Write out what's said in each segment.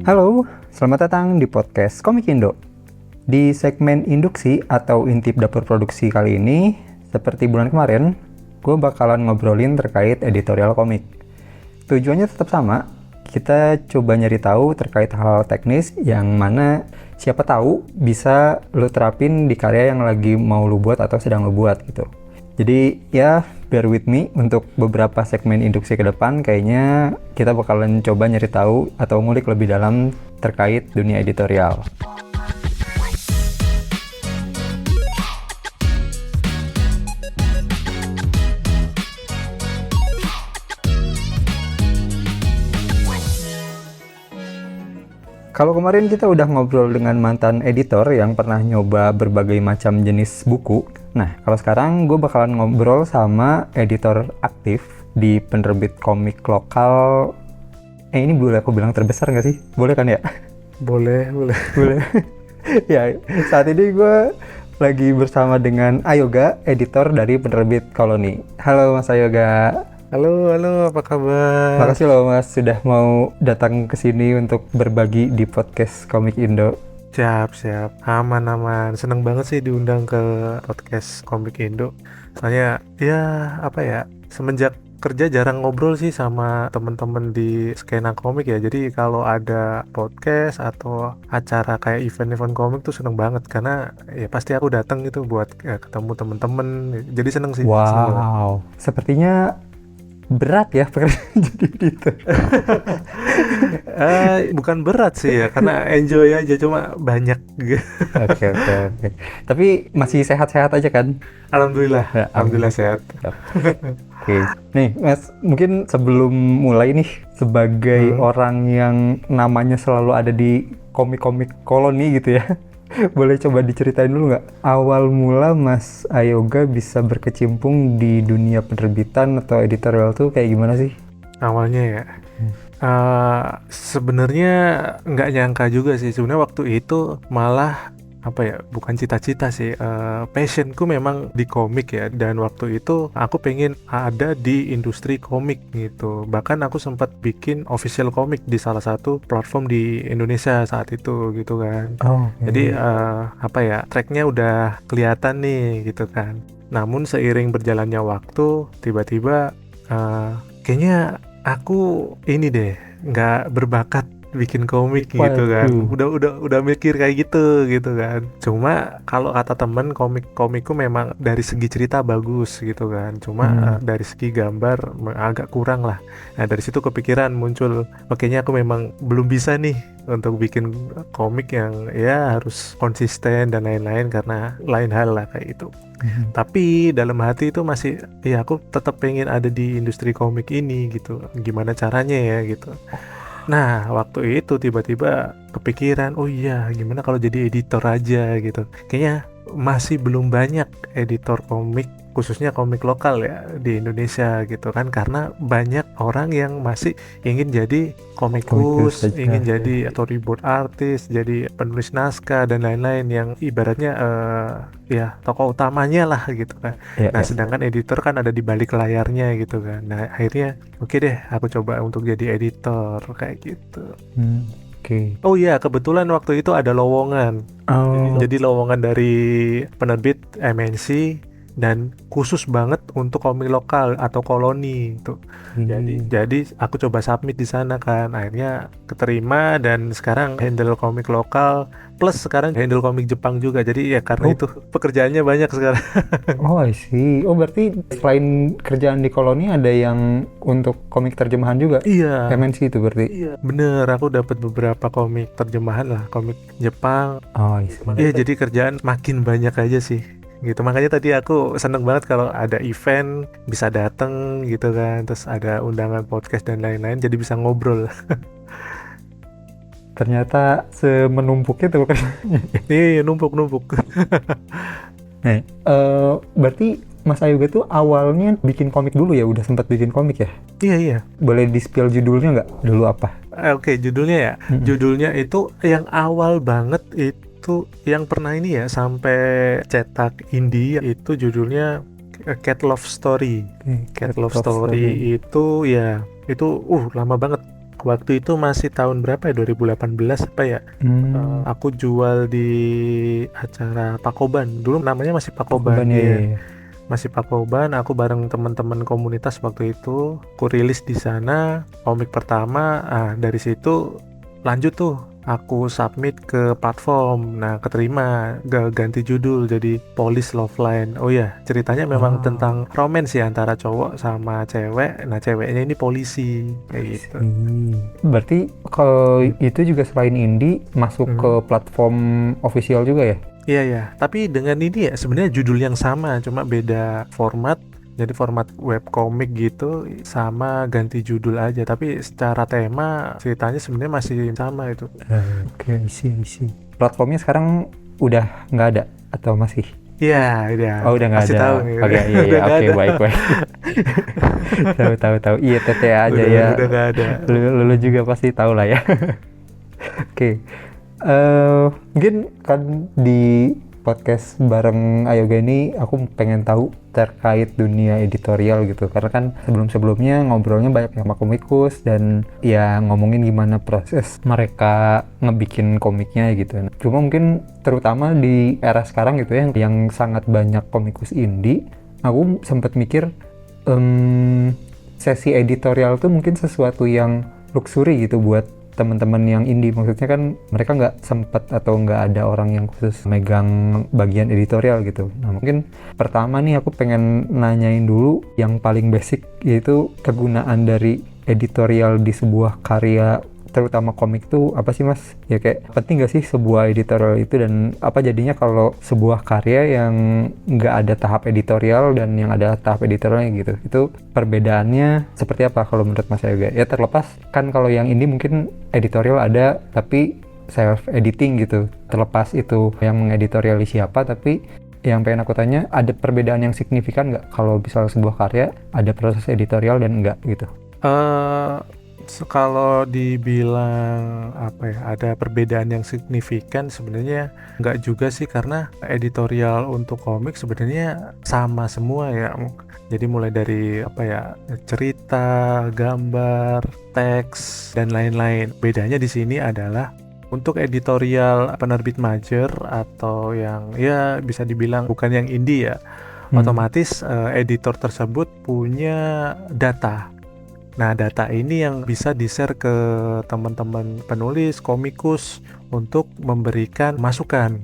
Halo, selamat datang di podcast Komik Indo. Di segmen induksi atau intip dapur produksi kali ini, seperti bulan kemarin, gue bakalan ngobrolin terkait editorial komik. Tujuannya tetap sama, kita coba nyari tahu terkait hal-hal teknis yang mana siapa tahu bisa lo terapin di karya yang lagi mau lo buat atau sedang lo buat gitu. Jadi ya bear with me untuk beberapa segmen induksi ke depan, kayaknya kita bakalan coba nyari tahu atau ngulik lebih dalam terkait dunia editorial. Kalau kemarin kita udah ngobrol dengan mantan editor yang pernah nyoba berbagai macam jenis buku. Nah, kalau sekarang gue bakalan ngobrol sama editor aktif di penerbit komik lokal. Ini boleh aku bilang terbesar nggak sih? Boleh kan ya? Boleh. Ya, saat ini gue lagi bersama dengan Ayoga, editor dari penerbit Koloni. Halo Mas Ayoga. Halo, apa kabar? Makasih loh Mas sudah mau datang ke sini untuk berbagi di podcast Komik Indo. Siap. Aman. Seneng banget sih diundang ke podcast Komik Indo. Soalnya semenjak kerja jarang ngobrol sih sama temen-temen di skena komik ya. Jadi kalau ada podcast atau acara kayak event-event komik tuh seneng banget karena ya pasti aku datang gitu buat ketemu temen-temen. Jadi seneng sih. Seneng banget. Wow, sepertinya berat ya pekerjaan jadi editor. Bukan berat sih ya, karena enjoy aja, cuma banyak. Oke. Tapi masih sehat-sehat aja kan? Alhamdulillah, Ya, alhamdulillah sehat. Oke. Nih, Mas, mungkin sebelum mulai nih, sebagai orang yang namanya selalu ada di komik-komik koloni gitu ya, boleh coba diceritain dulu nggak? Awal mula Mas Ayoga bisa berkecimpung di dunia penerbitan atau editorial tuh kayak gimana sih? Awalnya ya, sebenarnya nggak nyangka juga sih. Sebenarnya waktu itu malah bukan cita-cita sih, passionku memang di komik ya, dan waktu itu aku pengen ada di industri komik gitu. Bahkan aku sempat bikin official komik di salah satu platform di Indonesia saat itu gitu kan. Jadi tracknya udah kelihatan nih gitu kan. Namun seiring berjalannya waktu, tiba-tiba kayaknya aku ini deh nggak berbakat bikin komik gitu kan. Udah mikir kayak gitu kan. Cuma kalau kata temen, komikku memang dari segi cerita bagus gitu kan. Cuma dari segi gambar agak kurang lah. Nah dari situ kepikiran muncul, kayaknya aku memang belum bisa nih untuk bikin komik yang ya harus konsisten dan lain-lain, karena lain hal lah kayak itu. Tapi dalam hati itu masih, ya aku tetap pengen ada di industri komik ini gitu. Gimana caranya ya gitu. Nah, waktu itu tiba-tiba kepikiran, oh iya, gimana kalau jadi editor aja gitu. Kayaknya masih belum banyak editor komik, khususnya komik lokal ya, di Indonesia gitu kan. Karena banyak orang yang masih ingin jadi komikus, ingin jadi storyboard artist, jadi penulis naskah, dan lain-lain yang ibaratnya tokoh utamanya lah gitu kan. Sedangkan editor kan ada di balik layarnya gitu kan. Nah, akhirnya oke deh, aku coba untuk jadi editor kayak gitu. Oh iya, kebetulan waktu itu ada lowongan. Jadi lowongan dari penerbit MNC dan khusus banget untuk komik lokal atau koloni itu. Jadi aku coba submit di sana kan. Akhirnya keterima dan sekarang handle komik lokal plus sekarang handle komik Jepang juga. Jadi ya karena itu pekerjaannya banyak sekarang. Oh, I see. Oh, berarti selain kerjaan di koloni ada yang untuk komik terjemahan juga? Iya. MNC itu berarti? Iya. Bener, aku dapat beberapa komik terjemahan lah, komik Jepang. Oh, I see. Iya, jadi kerjaan makin banyak aja sih. Gitu, makanya tadi aku seneng banget kalau ada event bisa dateng gitu kan, terus ada undangan podcast dan lain-lain, jadi bisa ngobrol. Ternyata semenumpuk itu kerjanya. Iya, numpuk. Nah, berarti Mas Ayoga tuh awalnya bikin komik dulu ya? Udah sempat bikin komik ya? Iya. Boleh di-spill judulnya nggak? Dulu apa? Oke, judulnya ya. Judulnya itu yang awal banget itu yang pernah ini ya, sampai cetak indie, itu judulnya Cat Love Story. Cat Love Story itu ya, itu lama banget. Waktu itu masih tahun berapa ya, 2018 apa ya. Aku jual di acara Pakoban, dulu namanya masih Pakoban. Beban ya, Iya, ya. masih Pakoban. Aku bareng teman-teman komunitas waktu itu, aku rilis di sana komik pertama. Dari situ lanjut tuh, aku submit ke platform. Nah, keterima, ganti judul jadi Police Loveline. Oh ya, ceritanya memang tentang romance ya antara cowok sama cewek. Nah, ceweknya ini polisi kayak gitu. Berarti kalau itu juga selain indie masuk ke platform official juga ya? Iya ya, tapi dengan ini ya sebenarnya judul yang sama, cuma beda format. Jadi format webcomic gitu, sama ganti judul aja. Tapi secara tema ceritanya sebenarnya masih sama itu. Oke, isi. Platformnya sekarang udah nggak ada atau masih? Iya, udah. Oh, udah nggak Kasih ada. tahu nih. Oke, iya, Udah nggak oke, ada. baik. Tahu. Iya, TTA aja ya. Udah nggak ada. Lu juga pasti tahu lah ya. Oke. Mungkin kan di podcast bareng Ayoga ini aku pengen tahu terkait dunia editorial gitu, karena kan sebelumnya ngobrolnya banyak sama komikus dan ya ngomongin gimana proses mereka ngebikin komiknya gitu. Cuma mungkin terutama di era sekarang gitu ya, yang sangat banyak komikus indie, aku sempat mikir sesi editorial tuh mungkin sesuatu yang luxury gitu buat teman-teman yang indie. Maksudnya kan mereka nggak sempet atau nggak ada orang yang khusus megang bagian editorial gitu. Nah, mungkin pertama nih aku pengen nanyain dulu yang paling basic, yaitu kegunaan dari editorial di sebuah karya, terutama komik tuh apa sih Mas? Ya kayak penting nggak sih sebuah editorial itu, dan apa jadinya kalau sebuah karya yang nggak ada tahap editorial dan yang ada tahap editorialnya gitu. Itu perbedaannya seperti apa kalau menurut Mas Yoga? Ya terlepas kan kalau yang indie mungkin editorial ada tapi self editing gitu. Terlepas itu yang mengeditoriali siapa, tapi yang pengen aku tanya, ada perbedaan yang signifikan nggak kalau misalnya sebuah karya ada proses editorial dan enggak gitu? Kalau dibilang apa ya, ada perbedaan yang signifikan, sebenarnya nggak juga sih, karena editorial untuk komik sebenarnya sama semua ya. Jadi mulai dari apa ya, cerita, gambar, teks dan lain-lain. Bedanya di sini adalah untuk editorial penerbit major atau yang ya bisa dibilang bukan yang indie ya, otomatis editor tersebut punya data. Nah, data ini yang bisa di-share ke teman-teman penulis, komikus untuk memberikan masukan.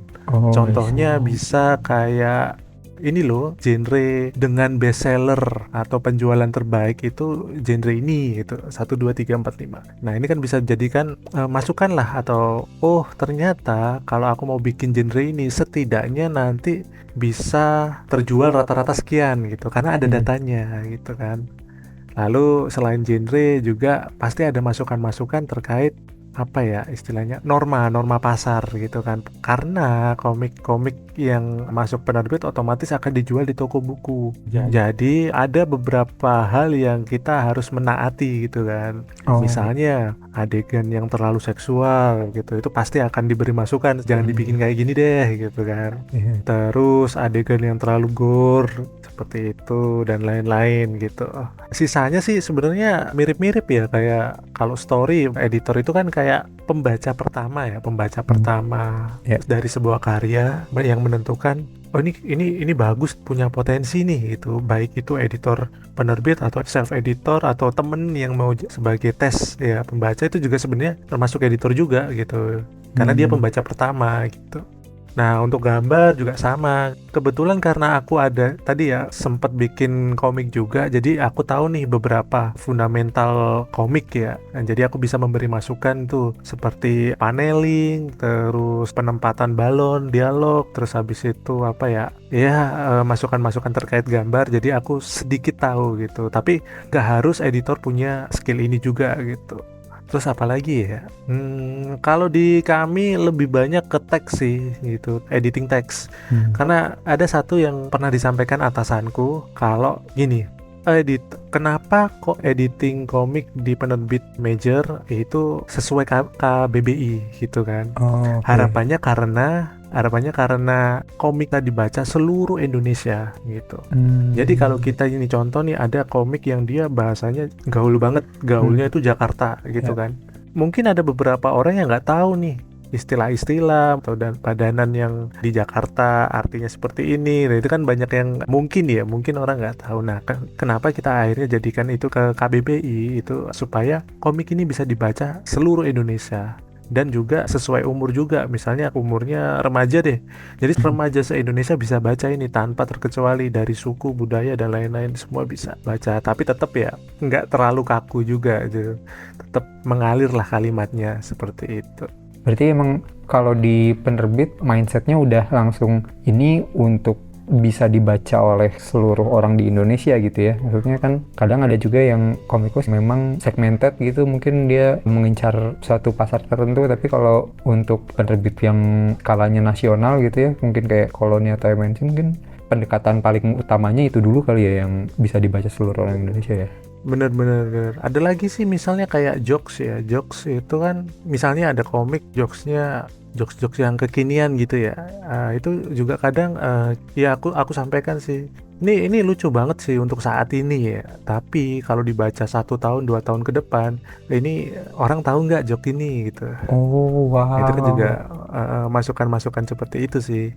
Contohnya bisa kayak ini loh, genre dengan bestseller atau penjualan terbaik itu genre ini gitu, 1, 2, 3, 4, 5. Nah, ini kan bisa jadikan masukan lah, atau oh ternyata kalau aku mau bikin genre ini setidaknya nanti bisa terjual rata-rata sekian gitu, karena ada datanya gitu kan. Lalu selain genre juga pasti ada masukan-masukan terkait apa ya istilahnya, norma pasar gitu kan, karena komik-komik yang masuk penerbit otomatis akan dijual di toko buku. Jadi ada beberapa hal yang kita harus menaati gitu kan. Misalnya adegan yang terlalu seksual gitu, itu pasti akan diberi masukan, jangan dibikin kayak gini deh gitu kan. Terus adegan yang terlalu gore seperti itu dan lain-lain gitu. Sisanya sih sebenarnya mirip-mirip ya, kayak kalau story, editor itu kan kayak pembaca pertama dari sebuah karya yang menentukan oh ini bagus, punya potensi nih gitu, baik itu editor penerbit atau self editor atau temen yang mau sebagai tes ya, pembaca itu juga sebenarnya termasuk editor juga gitu, karena dia pembaca pertama gitu. Nah, untuk gambar juga sama. Kebetulan karena aku ada tadi ya sempat bikin komik juga, jadi aku tahu nih beberapa fundamental komik ya. Nah, jadi aku bisa memberi masukan tuh seperti paneling, terus penempatan balon, dialog, terus habis itu apa ya? Masukan-masukan terkait gambar. Jadi aku sedikit tahu gitu. Tapi gak harus editor punya skill ini juga gitu. Terus apa lagi ya? Kalau di kami lebih banyak ke teks sih gitu, editing teks. Karena ada satu yang pernah disampaikan atasanku, kalau gini, kenapa kok editing komik di penerbit major itu sesuai KBBI gitu kan? Harapannya karena Harapannya karena komiknya dibaca seluruh Indonesia gitu. Jadi kalau kita ini contoh nih, ada komik yang dia bahasanya gaul banget, gaulnya itu Jakarta gitu kan. Mungkin ada beberapa orang yang nggak tahu nih istilah-istilah atau dan padanan yang di Jakarta artinya seperti ini. Nah, itu kan banyak yang mungkin orang nggak tahu. Nah, kenapa kita akhirnya jadikan itu ke KBBI itu supaya komik ini bisa dibaca seluruh Indonesia. Dan juga sesuai umur juga, misalnya umurnya remaja deh, jadi remaja se-Indonesia bisa baca ini tanpa terkecuali dari suku, budaya, dan lain-lain, semua bisa baca, tapi tetap ya nggak terlalu kaku juga gitu, tetap mengalir lah kalimatnya seperti itu. Berarti emang kalau di penerbit mindsetnya udah langsung ini untuk bisa dibaca oleh seluruh orang di Indonesia gitu ya. Maksudnya kan kadang ada juga yang komikus memang segmented gitu, mungkin dia mengincar suatu pasar tertentu, tapi kalau untuk penerbit yang skalanya nasional gitu ya, mungkin kayak Koloni atau MNC, mungkin pendekatan paling utamanya itu dulu kali ya yang bisa dibaca seluruh orang Indonesia ya. Bener. Ada lagi sih misalnya kayak jokes ya. Jokes itu kan misalnya ada komik jokesnya jokes yang kekinian gitu ya. Itu juga kadang ya aku sampaikan sih. Ini lucu banget sih untuk saat ini ya. Tapi kalau dibaca 1 tahun 2 tahun ke depan, ini orang tahu nggak joke ini gitu. Oh wow. Itu kan juga masukan-masukan seperti itu sih.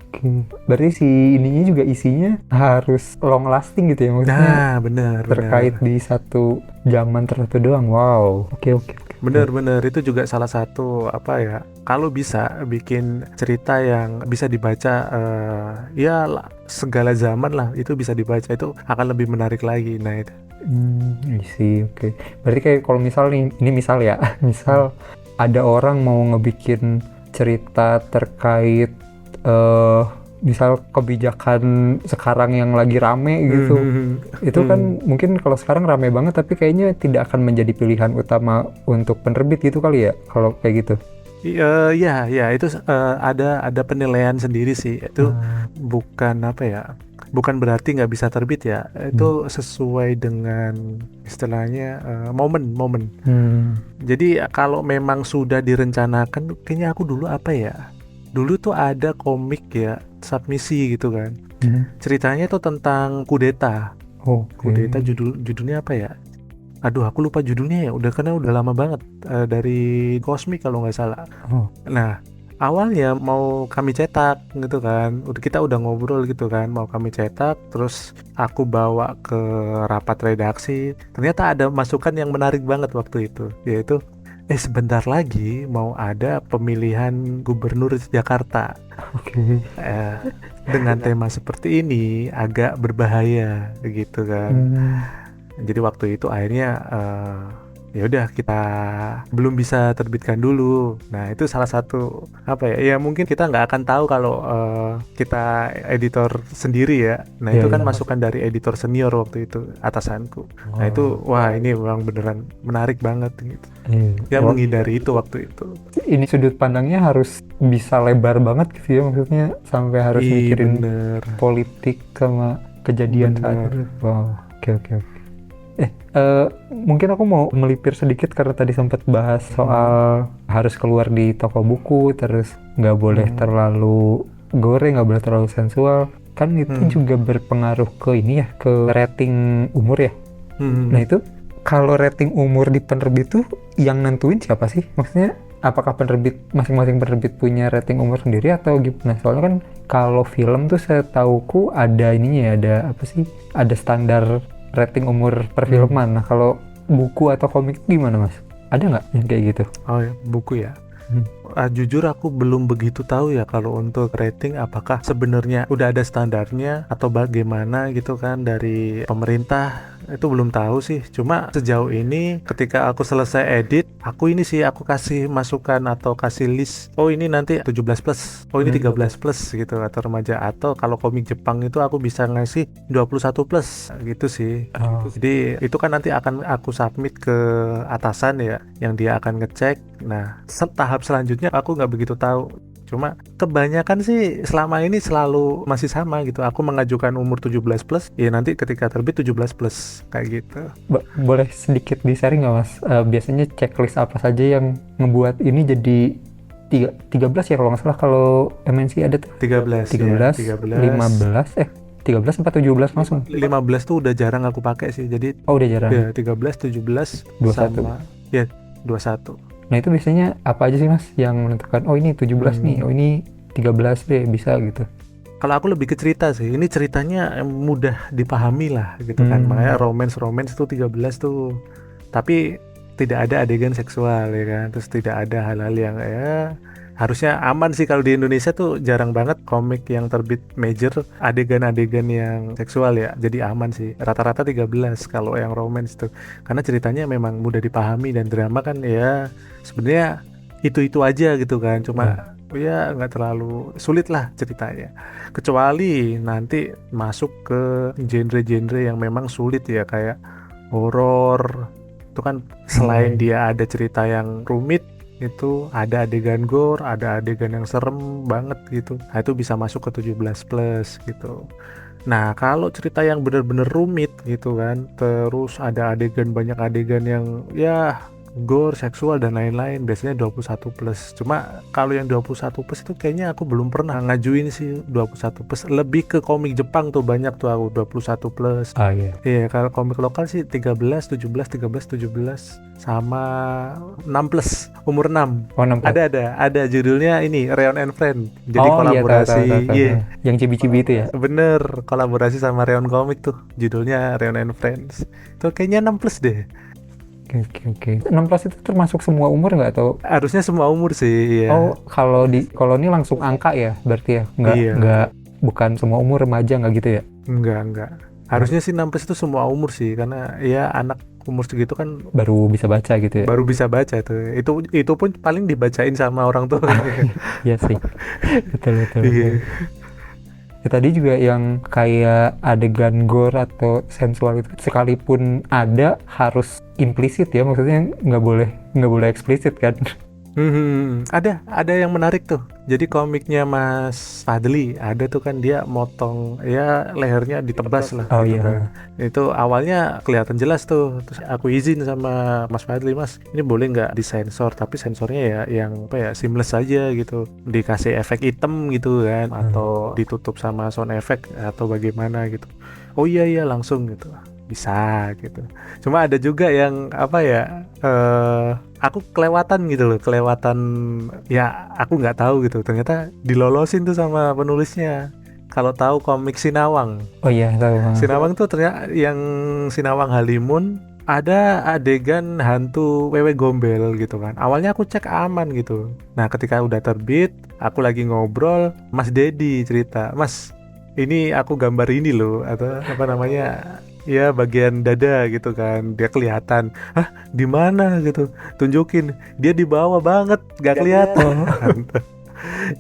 Oke. Berarti si ininya juga isinya harus long lasting gitu ya, maksudnya Nah, bener. terkait di satu zaman tertentu doang. Wow. Oke. Bener, itu juga salah satu apa ya, kalau bisa bikin cerita yang bisa dibaca segala zaman lah, itu bisa dibaca, itu akan lebih menarik lagi. Nah itu Isi, oke. Berarti kayak kalau misal nih, ini misal ya, misal ada orang mau ngebikin cerita terkait misal kebijakan sekarang yang lagi rame gitu. Itu kan mungkin kalau sekarang rame banget, tapi kayaknya tidak akan menjadi pilihan utama untuk penerbit gitu kali ya, kalau kayak gitu. ya itu ada penilaian sendiri sih. Itu bukan apa ya, bukan berarti nggak bisa terbit ya. Itu sesuai dengan istilahnya momen. Jadi kalau memang sudah direncanakan, kayaknya aku dulu apa ya, dulu tuh ada komik ya, submisi gitu kan. Ceritanya tuh tentang kudeta. Kudeta, judulnya apa ya? Aduh, aku lupa judulnya ya. Karena udah lama banget, dari Cosmic kalau nggak salah. Nah, awalnya mau kami cetak gitu kan. Kita udah ngobrol gitu kan, mau kami cetak. Terus aku bawa ke rapat redaksi. Ternyata ada masukan yang menarik banget waktu itu, yaitu sebentar lagi mau ada pemilihan gubernur Jakarta. Dengan tema seperti ini agak berbahaya gitu kan. Jadi waktu itu akhirnya ya udah, kita belum bisa terbitkan dulu. Nah itu salah satu apa ya, ya mungkin kita nggak akan tahu kalau kita editor sendiri ya. Nah itu kan masukan dari editor senior waktu itu, atasanku. Nah itu wah, ini memang beneran menarik banget gitu. Ya menghindari itu waktu itu. Ini sudut pandangnya harus bisa lebar banget gitu ya, maksudnya sampai harus mikirin politik sama kejadian saat itu. Wow, oke. Mungkin aku mau melipir sedikit karena tadi sempat bahas soal harus keluar di toko buku, terus nggak boleh terlalu gore, nggak boleh terlalu sensual. Kan itu juga berpengaruh ke ini ya, ke rating umur ya. Nah itu kalau rating umur di penerbit tuh yang nentuin siapa sih? Maksudnya apakah masing-masing penerbit punya rating umur sendiri atau gimana? Soalnya kan kalau film tuh setauku ada ininya ya, ada apa sih? Ada standar rating umur perfilman. Nah kalau buku atau komik gimana mas? Ada nggak yang kayak gitu? Oh ya, buku ya. Jujur aku belum begitu tahu ya kalau untuk rating, apakah sebenarnya udah ada standarnya atau bagaimana gitu kan dari pemerintah. Itu belum tahu sih. Cuma sejauh ini ketika aku selesai edit, aku kasih masukan atau kasih list, oh ini nanti 17 plus, oh ini 13 plus gitu, atau remaja. Atau kalau komik Jepang itu aku bisa ngasih 21 plus gitu sih. Jadi itu kan nanti akan aku submit ke atasan ya, yang dia akan ngecek. Nah tahap selanjutnya aku nggak begitu tahu. Cuma kebanyakan sih selama ini selalu masih sama gitu. Aku mengajukan umur 17 plus, ya nanti ketika terbit 17 plus kayak gitu. Boleh sedikit di-sharing nggak mas? Biasanya checklist apa saja yang ngebuat ini jadi 13 ya kalau nggak salah, kalau MNC ada tuh 13 13, ya, 13 apa 17 langsung. 15 tuh udah jarang aku pakai sih. Jadi Oh, udah jarang. ya 13, 17 21. sama ya 21. Nah, itu biasanya apa aja sih Mas yang menentukan, oh ini 17 nih, oh ini 13 deh, bisa gitu. Kalau aku lebih ke cerita sih. Ini ceritanya mudah dipahami lah gitu kan. Makanya romance itu 13 tuh. Tapi tidak ada adegan seksual ya kan. Terus tidak ada hal-hal yang ya harusnya aman sih. Kalau di Indonesia tuh jarang banget komik yang terbit major adegan-adegan yang seksual ya. Jadi aman sih. Rata-rata 13 kalau yang romance tuh. Karena ceritanya memang mudah dipahami, dan drama kan ya sebenarnya itu aja gitu kan. Cuma ya nggak terlalu sulit lah ceritanya, kecuali nanti masuk ke genre-genre yang memang sulit ya, kayak horor. Itu kan selain dia ada cerita yang rumit, itu ada adegan gore, ada adegan yang serem banget gitu. Nah, itu bisa masuk ke 17 plus gitu. Nah, kalau cerita yang bener-bener rumit gitu kan, terus ada banyak adegan yang ya gore, seksual dan lain-lain, biasanya 21 plus. Cuma kalau yang 21 plus itu kayaknya aku belum pernah ngajuin sih 21 plus. Lebih ke komik Jepang tuh banyak tuh aku 21 plus. Iya. Iya, kalau komik lokal sih 13, 17, 13, 17 sama 6 plus, umur 6. Oh, 6 plus. Ada judulnya ini Reon and Friend. Jadi Oh, kolaborasi. iya, tahu. Iya. Yang cibi-cibi itu ya. Bener, kolaborasi sama Reon Comic tuh. Judulnya Reon and Friends. Itu kayaknya 6 plus deh. Oke. 6 plus itu termasuk semua umur nggak, atau? Harusnya semua umur sih, ya. Oh, kalau ini langsung angka ya, berarti ya? Nggak, bukan semua umur, remaja nggak gitu ya? Enggak. Harusnya sih 6 plus itu semua umur sih, karena ya anak umur segitu kan Baru bisa baca gitu ya? baru bisa baca tuh. Itu pun paling dibacain sama orang tua. Iya sih. Betul. Iya. Ya, tadi juga yang kayak adegan gore atau sensual itu, sekalipun ada harus implisit ya, maksudnya nggak boleh eksplisit kan? Ada yang menarik tuh. Jadi komiknya Mas Fadli ada tuh kan, dia motong ya lehernya ditebas lah. Oh gitu iya. kan. Itu awalnya kelihatan jelas tuh. Terus aku izin sama Mas Fadli, Mas ini boleh nggak disensor? Tapi sensornya ya yang apa ya, seamless aja gitu. Dikasih efek hitam gitu kan, atau ditutup sama sound effect atau bagaimana gitu. Oh iya langsung gitu. Bisa gitu. Cuma ada juga yang apa ya, aku kelewatan ya, aku nggak tahu gitu, ternyata dilolosin tuh sama penulisnya. Kalau tahu komik Sinawang, Oh iya, tahu. Sinawang tuh ternyata yang Sinawang Halimun ada adegan hantu wewe gombel gitu kan. Awalnya aku cek aman gitu. Nah, ketika udah terbit, aku lagi ngobrol, Mas Dedi cerita, Mas ini aku gambar ini loh, atau apa namanya, ya bagian dada gitu kan, dia kelihatan. Hah, di mana gitu, tunjukin, dia di bawah banget, gak kelihatan.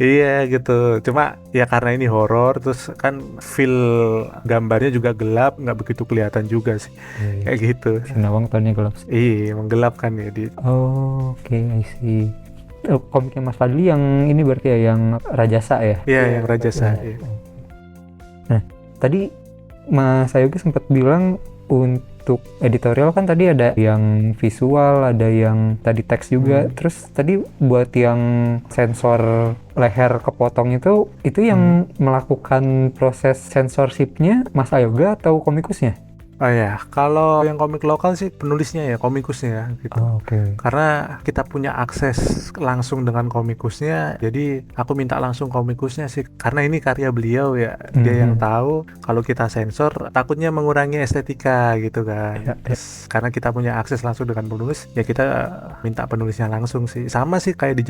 Iya gitu. Cuma ya karena ini horor, terus kan feel gambarnya juga gelap, nggak begitu kelihatan juga sih. Kayak gitu. Sinawang tahunnya gelap sih. Iya, menggelap kan ya di. Oh, oke, I see. Komiknya Mas Fadli yang ini berarti ya, yang Rajasa ya? Iya, yang Rajasa. Iya. Nah, tadi Mas Ayogi sempat bilang untuk editorial kan tadi ada yang visual, ada yang tadi teks juga. Terus tadi buat yang sensor leher kepotong itu yang melakukan proses censorship-nya Mas Ayoga atau komikusnya? Oh ya, kalau yang komik lokal sih penulisnya ya, komikusnya gitu. Oh, oke. Karena kita punya akses langsung dengan komikusnya, jadi aku minta langsung komikusnya sih, karena ini karya beliau ya, dia yang tahu. Kalau kita sensor takutnya mengurangi estetika gitu kan. Terus karena kita punya akses langsung dengan penulis, ya kita minta penulisnya langsung sih. Sama sih kayak di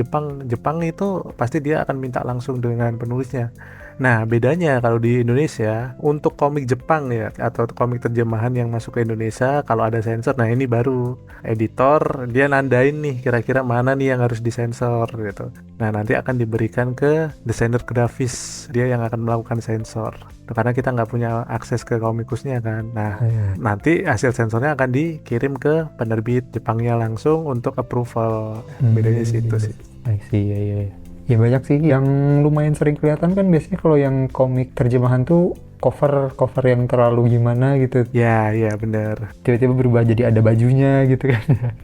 Jepang itu pasti dia akan minta langsung dengan penulisnya. Nah, bedanya kalau di Indonesia, untuk komik Jepang ya, atau komik terjemahan yang masuk ke Indonesia, kalau ada sensor, nah ini baru editor, dia nandain nih, kira-kira mana nih yang harus disensor gitu. Nah, nanti akan diberikan ke desainer grafis, dia yang akan melakukan sensor. Karena kita nggak punya akses ke komikusnya kan. Nah, nanti hasil sensornya akan dikirim ke penerbit Jepangnya langsung untuk approval. Bedanya situ sih. I see, iya. Ya banyak sih yang lumayan sering kelihatan kan, biasanya kalau yang komik terjemahan tuh cover yang terlalu gimana gitu. Ya benar. Tiba-tiba berubah jadi ada bajunya gitu kan.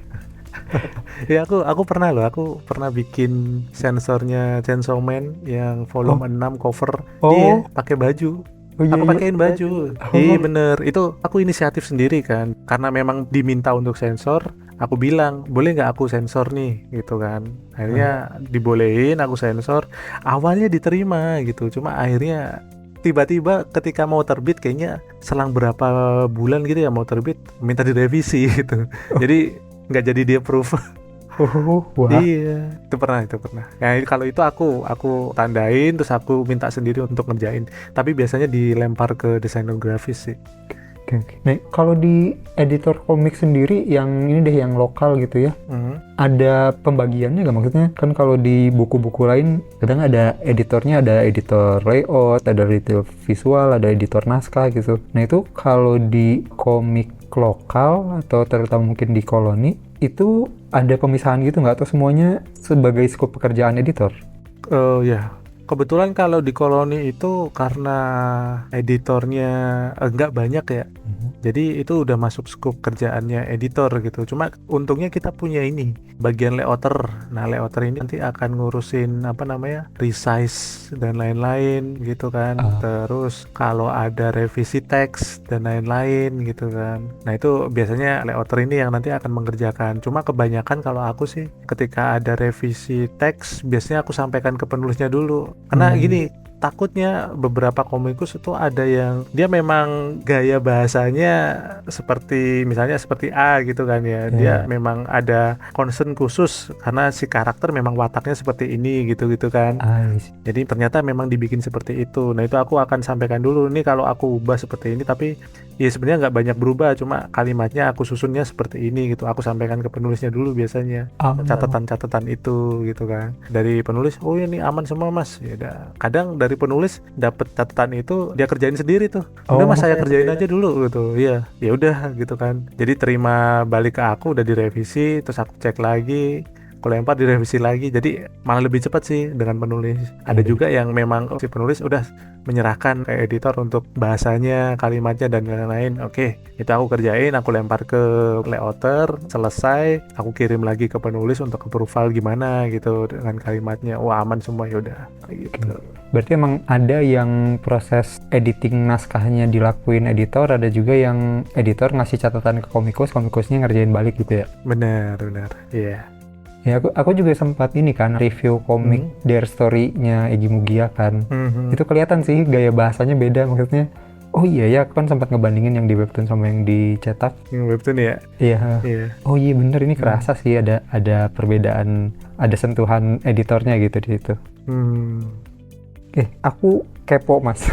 Ya aku pernah loh, aku pernah bikin sensornya Chainsaw Man yang volume 6 cover. Iya, Oh, pakai baju. oh iya Aku iya. pakein baju. Iya Oh, bener, itu aku inisiatif sendiri kan. Karena memang diminta untuk sensor, aku bilang, boleh nggak aku sensor nih, gitu kan. Akhirnya dibolehin, aku sensor. Awalnya diterima gitu, cuma akhirnya tiba-tiba ketika mau terbit, kayaknya selang berapa bulan gitu ya mau terbit, minta direvisi gitu. Jadi nggak jadi di approve. wah. Iya, itu pernah. Ya kalau itu aku tandain terus aku minta sendiri untuk ngerjain. Tapi biasanya dilempar ke desainer grafis sih. Oke, oke. Nah, kalau di editor komik sendiri yang ini deh yang lokal gitu ya, Mhm. ada pembagiannya nggak? Maksudnya kan kalau di buku-buku lain kadang ada editornya, ada editor layout, ada editor visual, ada editor naskah gitu. Nah itu kalau di komik lokal atau terutama mungkin di koloni itu ada pemisahan gitu nggak? Atau semuanya sebagai skop pekerjaan editor? Ya, kebetulan kalau di koloni itu karena editornya nggak banyak ya. Jadi itu udah masuk skop kerjaannya editor gitu. Cuma untungnya kita punya ini bagian layouter. Nah layouter ini nanti akan ngurusin apa namanya resize dan lain-lain gitu kan. Ah, Terus kalau ada revisi teks dan lain-lain gitu kan. Nah itu biasanya layouter ini yang nanti akan mengerjakan. Cuma kebanyakan kalau aku sih ketika ada revisi teks biasanya aku sampaikan ke penulisnya dulu. Karena gini, takutnya beberapa komikus itu ada yang dia memang gaya bahasanya seperti misalnya seperti A gitu kan ya. Dia ya. memang ada concern khusus karena si karakter memang wataknya seperti ini gitu-gitu kan. I see. Jadi ternyata memang dibikin seperti itu. Nah itu aku akan sampaikan dulu nih kalau aku ubah seperti ini, tapi ya sebenarnya nggak banyak berubah, cuma kalimatnya aku susunnya seperti ini gitu. Aku sampaikan ke penulisnya dulu biasanya Ah, catatan-catatan itu gitu kan. Dari penulis, oh ini aman semua mas. Ya udah. Kadang dari penulis dapat catatan itu dia kerjain sendiri tuh. Udah mas saya kerjain aja dulu gitu. Iya, ya udah gitu kan. Jadi terima balik ke aku udah direvisi, terus aku cek lagi. Aku lempar direvisi lagi, jadi malah lebih cepat sih dengan penulis. Ada juga yang memang si penulis udah menyerahkan ke editor untuk bahasanya, kalimatnya dan lain-lain. Oke, itu aku kerjain, aku lempar ke layouter, selesai, aku kirim lagi ke penulis untuk approval gimana gitu dengan kalimatnya. Wah aman semua ya udah gitu. Berarti emang ada yang proses editing naskahnya dilakuin editor, ada juga yang editor ngasih catatan ke komikus, komikusnya ngerjain balik gitu ya. Benar, iya. Ya aku juga sempat ini kan review komik Dear Story-nya Egi Mugia kan. Mhm. Itu kelihatan sih gaya bahasanya beda maksudnya. Oh iya ya, aku kan sempat ngebandingin yang di webtoon sama yang dicetak. Webtoon ya. Iya. Iya. Oh iya bener ini kerasa sih ada perbedaan, ada sentuhan editornya gitu di situ. Hmm. Aku kepo Mas.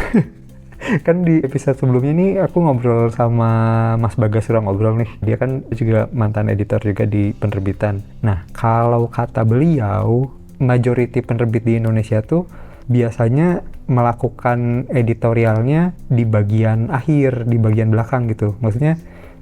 Kan di episode sebelumnya nih aku ngobrol sama Mas Bagas Surang ngobrol nih. Dia kan juga mantan editor juga di penerbitan. Nah, kalau kata beliau, majority penerbit di Indonesia tuh biasanya melakukan editorialnya di bagian akhir, di bagian belakang gitu. Maksudnya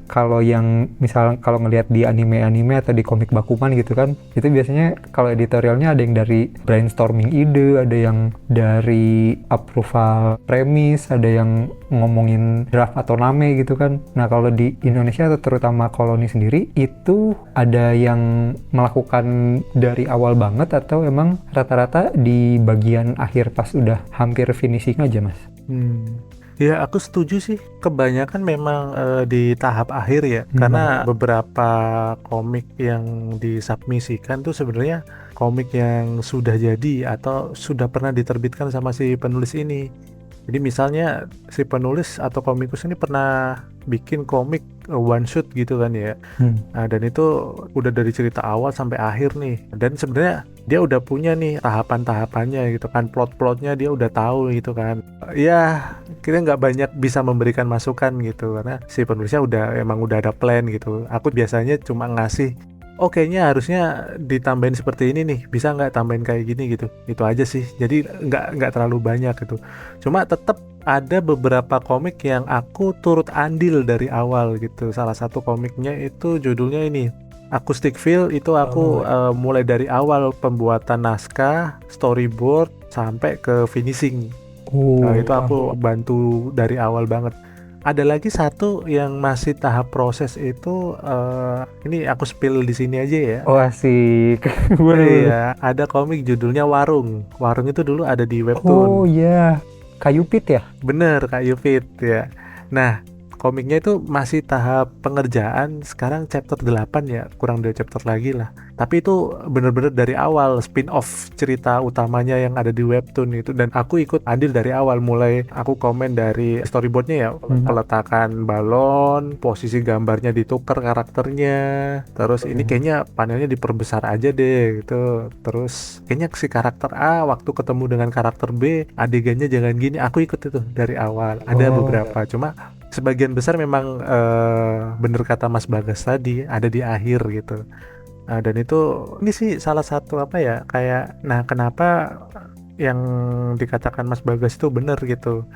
kalau yang misal kalau ngelihat di anime-anime atau di komik Bakuman gitu kan, itu biasanya kalau editorialnya ada yang dari brainstorming ide, ada yang dari approval premis, ada yang ngomongin draft atau name gitu kan. Nah kalau di Indonesia atau terutama koloni sendiri itu ada yang melakukan dari awal banget atau emang rata-rata di bagian akhir pas udah hampir finishing aja Mas? Ya aku setuju sih, kebanyakan memang di tahap akhir ya, karena beberapa komik yang disubmisikan tuh sebenarnya komik yang sudah jadi atau sudah pernah diterbitkan sama si penulis ini. Jadi misalnya si penulis atau komikus ini pernah bikin komik one shot gitu kan ya. Nah, dan itu udah dari cerita awal sampai akhir nih. Dan sebenarnya dia udah punya nih tahapan-tahapannya gitu kan, plot-plotnya dia udah tahu gitu kan. Ya kita nggak banyak bisa memberikan masukan gitu karena si penulisnya emang udah ada plan gitu. Aku biasanya cuma ngasih, oh kayaknya harusnya ditambahin seperti ini nih, bisa nggak tambahin kayak gini gitu. Itu aja sih, jadi nggak terlalu banyak gitu. Cuma tetap ada beberapa komik yang aku turut andil dari awal gitu. Salah satu komiknya itu judulnya ini Acoustic Feel, itu aku mulai dari awal pembuatan naskah, storyboard sampai ke finishing. Itu aku bantu dari awal banget. ada lagi satu yang masih tahap proses itu, ini aku spill di sini aja ya. Oh asik. Boleh. Iya, ada komik judulnya Warung. Warung itu dulu ada di Oh webtoon. iya, Kayu Pit ya? Bener, Kak Yufit ya. Nah, komiknya itu masih tahap pengerjaan, sekarang chapter 8 ya, kurang dari chapter lagi lah. Tapi itu bener-bener dari awal, spin-off cerita utamanya yang ada di webtoon itu. Dan aku ikut andil dari awal, mulai aku komen dari storyboardnya ya, peletakan balon, posisi gambarnya ditukar karakternya. Terus ini kayaknya panelnya diperbesar aja deh gitu. Terus kayaknya si karakter A waktu ketemu dengan karakter B, adegannya jangan gini. Aku ikut itu dari awal. Ada beberapa, cuma sebagian besar memang bener kata Mas Bagas tadi ada di akhir gitu. Nah, dan itu ini sih salah satu apa ya, kayak nah kenapa yang dikatakan Mas Bagas itu bener gitu.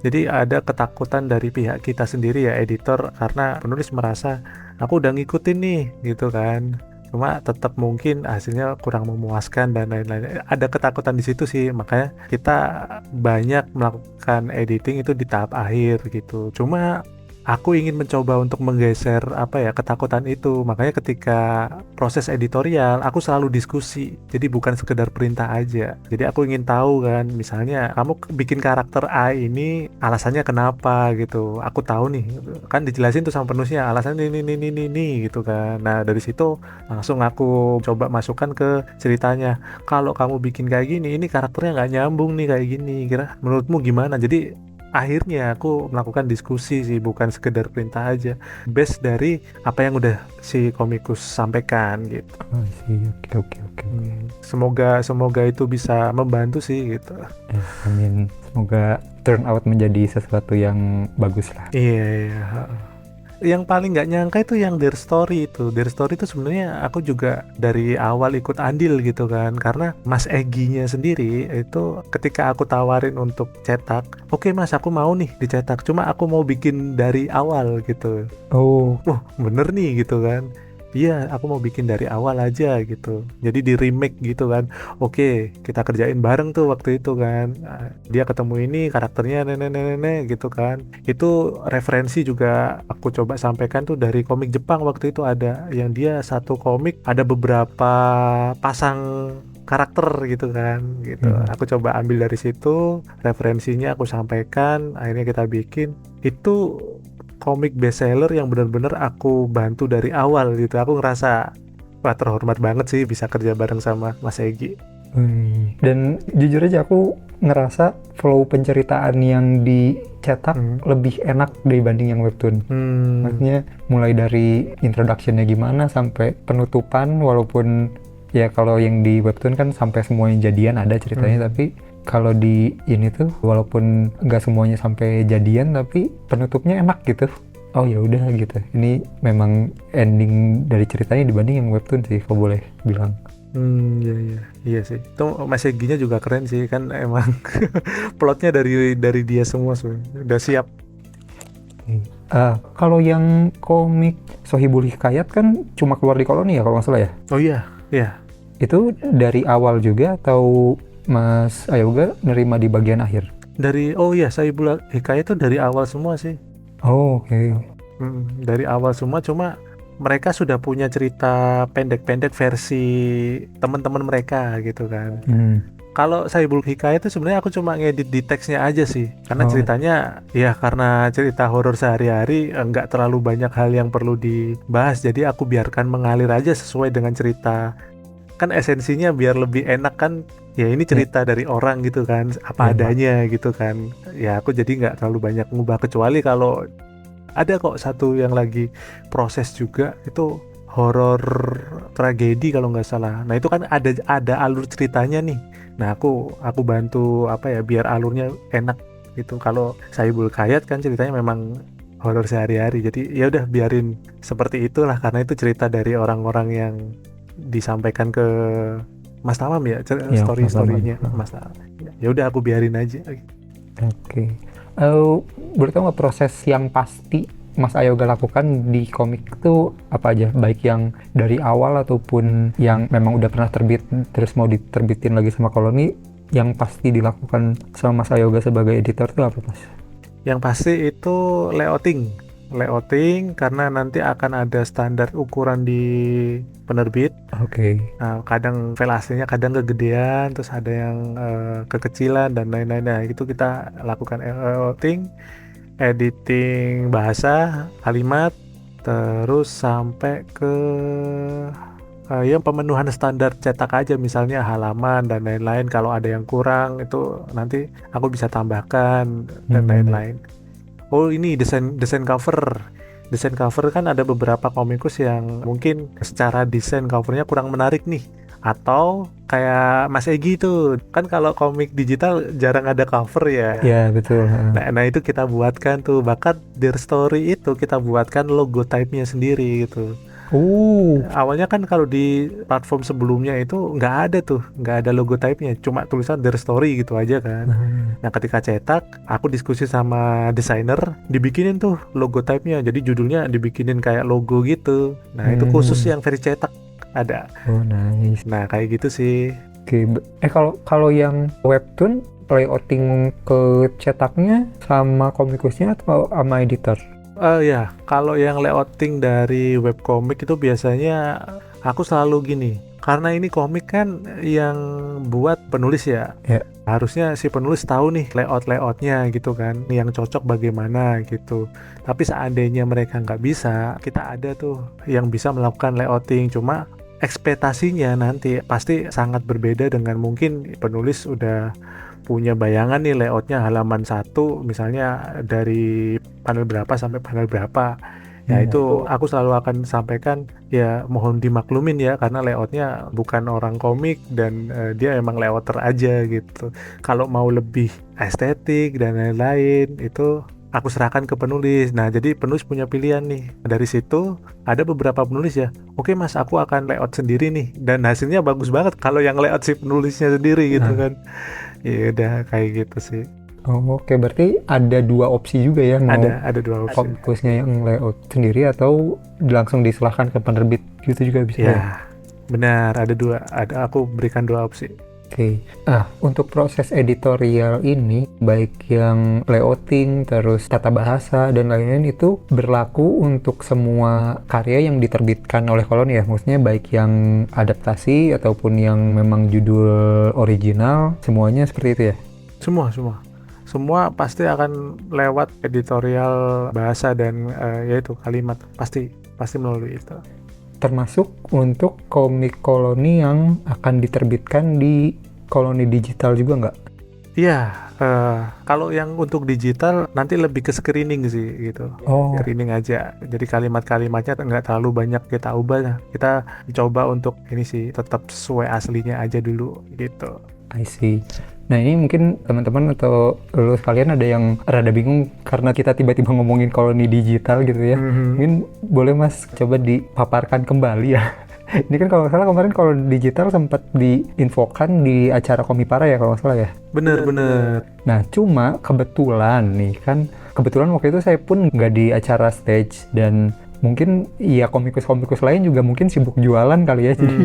Jadi ada ketakutan dari pihak kita sendiri ya, editor, karena penulis merasa aku udah ngikutin nih gitu kan, cuma tetap mungkin hasilnya kurang memuaskan dan lain-lain. Ada ketakutan di situ sih, makanya kita banyak melakukan editing itu di tahap akhir gitu. Cuma aku ingin mencoba untuk menggeser apa ya, ketakutan itu. Makanya ketika proses editorial aku selalu diskusi, jadi bukan sekedar perintah aja. Jadi aku ingin tahu kan, misalnya kamu bikin karakter A ini alasannya kenapa gitu, aku tahu nih, kan dijelasin tuh sama penulisnya alasannya ini gitu kan. Nah dari situ langsung aku coba masukkan ke ceritanya, kalau kamu bikin kayak gini, ini karakternya nggak nyambung nih kayak gini, kira menurutmu gimana. Jadi akhirnya aku melakukan diskusi sih, bukan sekedar perintah aja, based dari apa yang udah si komikus sampaikan gitu. Oh sih, oke. Semoga itu bisa membantu sih gitu. Amin. Semoga turn out menjadi sesuatu yang bagus lah. Iya. Yang paling nggak nyangka itu yang Their Story itu. Their Story itu sebenarnya aku juga dari awal ikut andil gitu kan, karena Mas Egy-nya sendiri itu ketika aku tawarin untuk cetak, oke Mas aku mau nih dicetak, cuma aku mau bikin dari awal gitu. Oh, Bener nih gitu kan. Iya, aku mau bikin dari awal aja gitu. Jadi di remake gitu kan. Oke, kita kerjain bareng tuh waktu itu kan. Nah, dia ketemu ini karakternya nenek-nenek gitu kan. Itu referensi juga aku coba sampaikan tuh dari komik Jepang waktu itu, ada yang dia satu komik ada beberapa pasang karakter gitu kan gitu. Aku coba ambil dari situ, referensinya aku sampaikan, akhirnya kita bikin. Itu komik bestseller yang benar-benar aku bantu dari awal gitu. Aku ngerasa wah terhormat banget sih bisa kerja bareng sama Mas Egy. Dan jujur aja aku ngerasa flow penceritaan yang dicetak lebih enak dibanding yang webtoon. Maksudnya mulai dari introduction-nya gimana sampai penutupan, walaupun ya kalau yang di webtoon kan sampai semuanya jadian ada ceritanya, tapi kalau di ini tuh walaupun nggak semuanya sampai jadian tapi penutupnya enak gitu. Oh ya udah gitu. Ini memang ending dari ceritanya dibanding yang webtoon sih, kalau boleh bilang. Iya sih. Itu Mas Egy-nya juga keren sih kan, emang plotnya dari dia semua udah siap. Kalau yang komik Sohibul Hikayat kan cuma keluar di Koloni ya kalau nggak salah ya? Oh iya. Itu dari awal juga atau Mas Ayoga nerima di bagian akhir? Sohibul Hikayat itu dari awal semua sih. Oh, oke. Dari awal semua, cuma mereka sudah punya cerita pendek-pendek versi teman-teman mereka gitu kan. Kalau Sohibul Hikayat itu sebenarnya aku cuma ngedit di teksnya aja sih, karena ceritanya ya karena cerita horor sehari-hari nggak terlalu banyak hal yang perlu dibahas, jadi aku biarkan mengalir aja sesuai dengan cerita. Kan esensinya biar lebih enak kan, ya ini cerita dari orang gitu kan, apa adanya gitu kan. Ya aku jadi nggak terlalu banyak ngubah, kecuali kalau ada kok satu yang lagi proses juga, itu horor tragedi kalau nggak salah. Nah itu kan ada alur ceritanya nih. Nah aku bantu apa ya biar alurnya enak gitu. Kalau Sohibul Hikayat kan ceritanya memang horor sehari-hari, jadi ya udah biarin seperti itulah, karena itu cerita dari orang-orang yang disampaikan ke Mas Tamam ya, story-storynya Mas Tamam. Ya udah aku biarin aja. Oke. Boleh tahu nggak proses yang pasti Mas Ayoga lakukan di komik itu apa aja? Baik yang dari awal ataupun yang memang udah pernah terbit terus mau diterbitin lagi sama Koloni, yang pasti dilakukan sama Mas Ayoga sebagai editor itu apa, Mas? Yang pasti itu layouting karena nanti akan ada standar ukuran di penerbit. Oke. Nah, kadang file aslinya kadang kegedean, terus ada yang kekecilan dan lain-lain. Nah, itu kita lakukan layouting, editing bahasa, kalimat, terus sampai ke yang pemenuhan standar cetak aja, misalnya halaman dan lain-lain. Kalau ada yang kurang itu nanti aku bisa tambahkan dan lain-lain. Oh, ini desain cover. Desain cover kan ada beberapa komikus yang mungkin secara desain covernya kurang menarik nih. Atau kayak Mas Egi tuh, kan kalau komik digital jarang ada cover ya. Ya, betul. Nah itu kita buatkan tuh, bahkan Dear Story itu kita buatkan logo type-nya sendiri gitu. Awalnya kan kalau di platform sebelumnya itu nggak ada logo type-nya, cuma tulisan Their Story gitu aja kan. Nah ketika cetak, aku diskusi sama desainer, dibikinin tuh logo type-nya, jadi judulnya dibikinin kayak logo gitu. Nah itu khusus yang versi cetak ada. Oh, nice. Nah kayak gitu sih. Oke, kalau yang webtoon, layouting ke cetaknya sama komikusnya atau sama editor? Ya, kalau yang layouting dari webcomic itu biasanya aku selalu gini. Karena ini komik kan yang buat penulis ya. Ya. Harusnya si penulis tahu nih layoutnya gitu kan, yang cocok bagaimana gitu. Tapi seandainya mereka nggak bisa, kita ada tuh yang bisa melakukan layouting. Cuma ekspektasinya nanti pasti sangat berbeda dengan mungkin penulis udah punya bayangan nih layoutnya halaman 1 misalnya dari panel berapa sampai panel berapa. Ya itu aku selalu akan sampaikan ya mohon dimaklumin ya karena layoutnya bukan orang komik dan dia emang layouter aja gitu. Kalau mau lebih estetik dan lain-lain itu aku serahkan ke penulis. Nah jadi penulis punya pilihan nih. Dari situ ada beberapa penulis ya, oke mas aku akan layout sendiri nih, dan hasilnya bagus banget kalau yang layout si penulisnya sendiri gitu kan. Ya udah kayak gitu sih. Oke, berarti ada 2 opsi juga ya, mau Ada 2 opsi. fokusnya yang layout sendiri atau langsung diserahkan ke penerbit gitu juga bisa. Ya, benar, ada 2. Aku berikan 2 opsi. Oke. Untuk proses editorial ini, baik yang layouting, terus tata bahasa dan lain-lain itu berlaku untuk semua karya yang diterbitkan oleh Koloni ya. Maksudnya baik yang adaptasi ataupun yang memang judul original, semuanya seperti itu ya. Semua pasti akan lewat editorial bahasa dan yaitu kalimat pasti melalui itu. Termasuk untuk komik Koloni yang akan diterbitkan di Koloni digital juga nggak? Iya, kalau yang untuk digital nanti lebih ke screening sih gitu. Screening aja. Jadi kalimat-kalimatnya nggak terlalu banyak kita ubah. Kita coba untuk ini sih tetap sesuai aslinya aja dulu gitu. I see. Nah ini mungkin teman-teman atau lu sekalian ada yang rada bingung karena kita tiba-tiba ngomongin Koloni digital gitu ya. Mungkin boleh mas coba dipaparkan kembali ya. Ini kan kalau nggak salah kemarin Koloni digital sempat diinfokan di acara Komipara ya kalau nggak salah ya. Bener. Nah cuma kebetulan waktu itu saya pun nggak di acara stage dan mungkin ya komikus-komikus lain juga mungkin sibuk jualan kali ya, jadi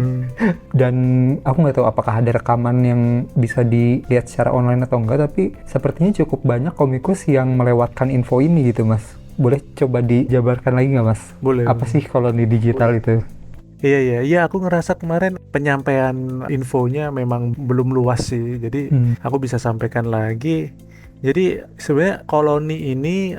dan aku nggak tahu apakah ada rekaman yang bisa dilihat secara online atau enggak, tapi sepertinya cukup banyak komikus yang melewatkan info ini gitu mas. Boleh coba dijabarkan lagi nggak mas? Boleh. Apa sih Koloni digital itu? Iya, aku ngerasa kemarin penyampaian infonya memang belum luas sih, jadi aku bisa sampaikan lagi. Jadi sebenarnya Koloni ini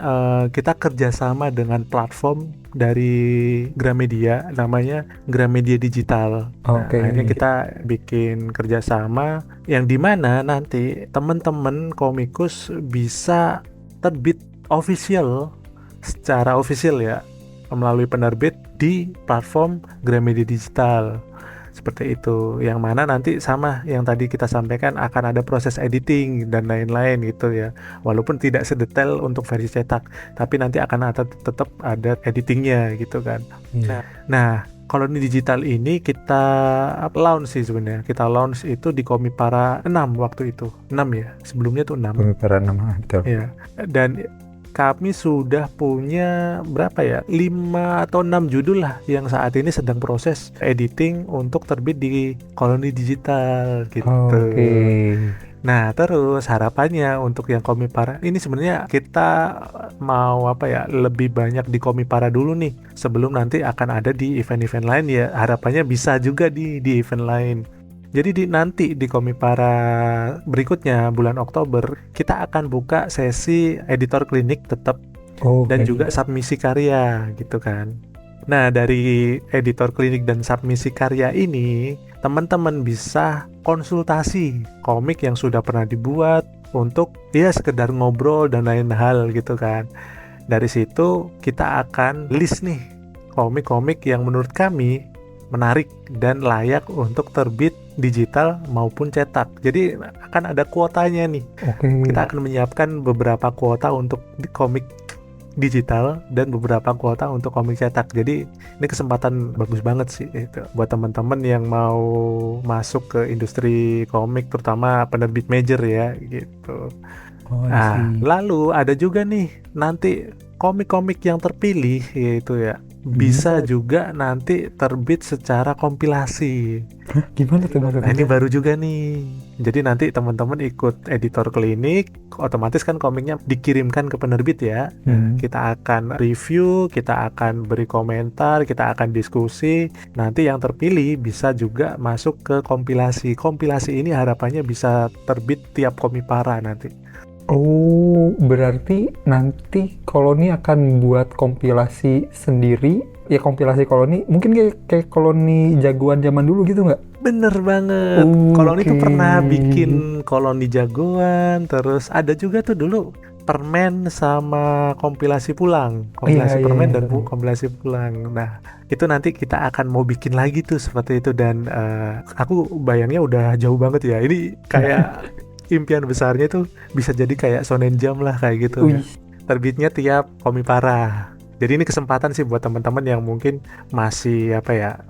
kita kerjasama dengan platform dari Gramedia, namanya Gramedia Digital. Akhirnya kita bikin kerjasama yang dimana nanti teman-teman komikus bisa terbit secara official ya, melalui penerbit di platform Gramedia Digital. Seperti itu, yang mana nanti sama yang tadi kita sampaikan akan ada proses editing dan lain-lain gitu ya, walaupun tidak sedetail untuk versi cetak, tapi nanti akan tetap ada editingnya gitu kan. Nah Koloni digital ini kita launch sih sebenarnya, kita launch itu di Komipara 6 waktu itu, 6 ya, sebelumnya tuh 6. Komipara 6, betul. Ya, dan kami sudah punya berapa ya, 5 atau 6 judul lah yang saat ini sedang proses editing untuk terbit di Koloni digital gitu. Nah, terus harapannya untuk yang Komipara ini sebenarnya kita mau lebih banyak di Komipara dulu nih sebelum nanti akan ada di event-event lain ya. Harapannya bisa juga di event lain. Jadi nanti di Komipara berikutnya bulan Oktober kita akan buka sesi editor klinik tetap dan juga submisi karya gitu kan. Nah, dari editor klinik dan submisi karya ini, teman-teman bisa konsultasi komik yang sudah pernah dibuat untuk sekedar ngobrol dan lain hal gitu kan. Dari situ kita akan list nih komik-komik yang menurut kami menarik dan layak untuk terbit digital maupun cetak. Jadi akan ada kuotanya nih. Kita akan menyiapkan beberapa kuota untuk komik digital dan beberapa kuota untuk komik cetak. Jadi ini kesempatan bagus banget sih itu buat teman-teman yang mau masuk ke industri komik, terutama penerbit major ya gitu. Lalu ada juga nih nanti komik-komik yang terpilih yaitu bisa juga nanti terbit secara kompilasi. Gimana tuh maksudnya? Nah, ini baru juga nih. Jadi nanti teman-teman ikut editor klinik, otomatis kan komiknya dikirimkan ke penerbit ya. Kita akan review, kita akan beri komentar, kita akan diskusi. Nanti yang terpilih bisa juga masuk ke kompilasi. Kompilasi ini harapannya bisa terbit tiap Komipara nanti. Oh, berarti nanti Koloni akan buat kompilasi sendiri, ya kompilasi Koloni, mungkin kayak Koloni jagoan zaman dulu gitu nggak? Bener banget. Koloni tuh pernah bikin Koloni jagoan, terus ada juga tuh dulu permen sama kompilasi pulang, kompilasi permen dan kompilasi pulang. Nah, itu nanti kita akan mau bikin lagi tuh seperti itu dan aku bayangnya udah jauh banget ya. Ini kayak impian besarnya tuh bisa jadi kayak Shonen Jump lah kayak gitu. Terbitnya tiap Komipara. Jadi ini kesempatan sih buat teman-teman yang mungkin masih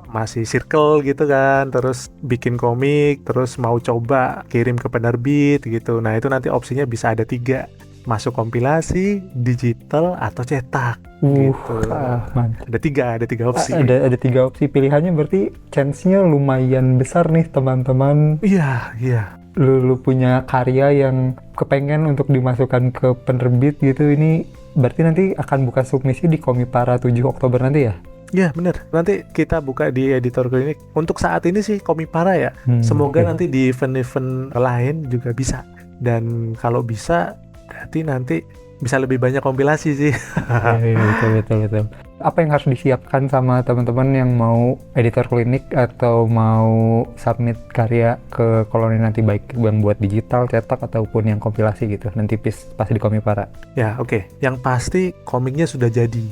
masih circle gitu kan, terus bikin komik, terus mau coba kirim ke penerbit gitu. Nah, itu nanti opsinya bisa ada 3, masuk kompilasi, digital atau cetak gitu. Ada tiga opsi. Ada 3 opsi pilihannya, berarti chance-nya lumayan besar nih teman-teman. Iya. Lu punya karya yang kepengen untuk dimasukkan ke penerbit gitu, ini berarti nanti akan buka submisi di Komipara 7 Oktober nanti ya? Iya bener, nanti kita buka di editor klinik. Untuk saat ini sih Komipara ya. Semoga nanti di event-event lain juga bisa. Dan kalau bisa berarti nanti bisa lebih banyak kompilasi sih. Betul. Apa yang harus disiapkan sama teman-teman yang mau editor klinik atau mau submit karya ke Koloni nanti, baik yang buat digital, cetak ataupun yang kompilasi gitu nanti pas di Komipara? Ya oke. Yang pasti komiknya sudah jadi.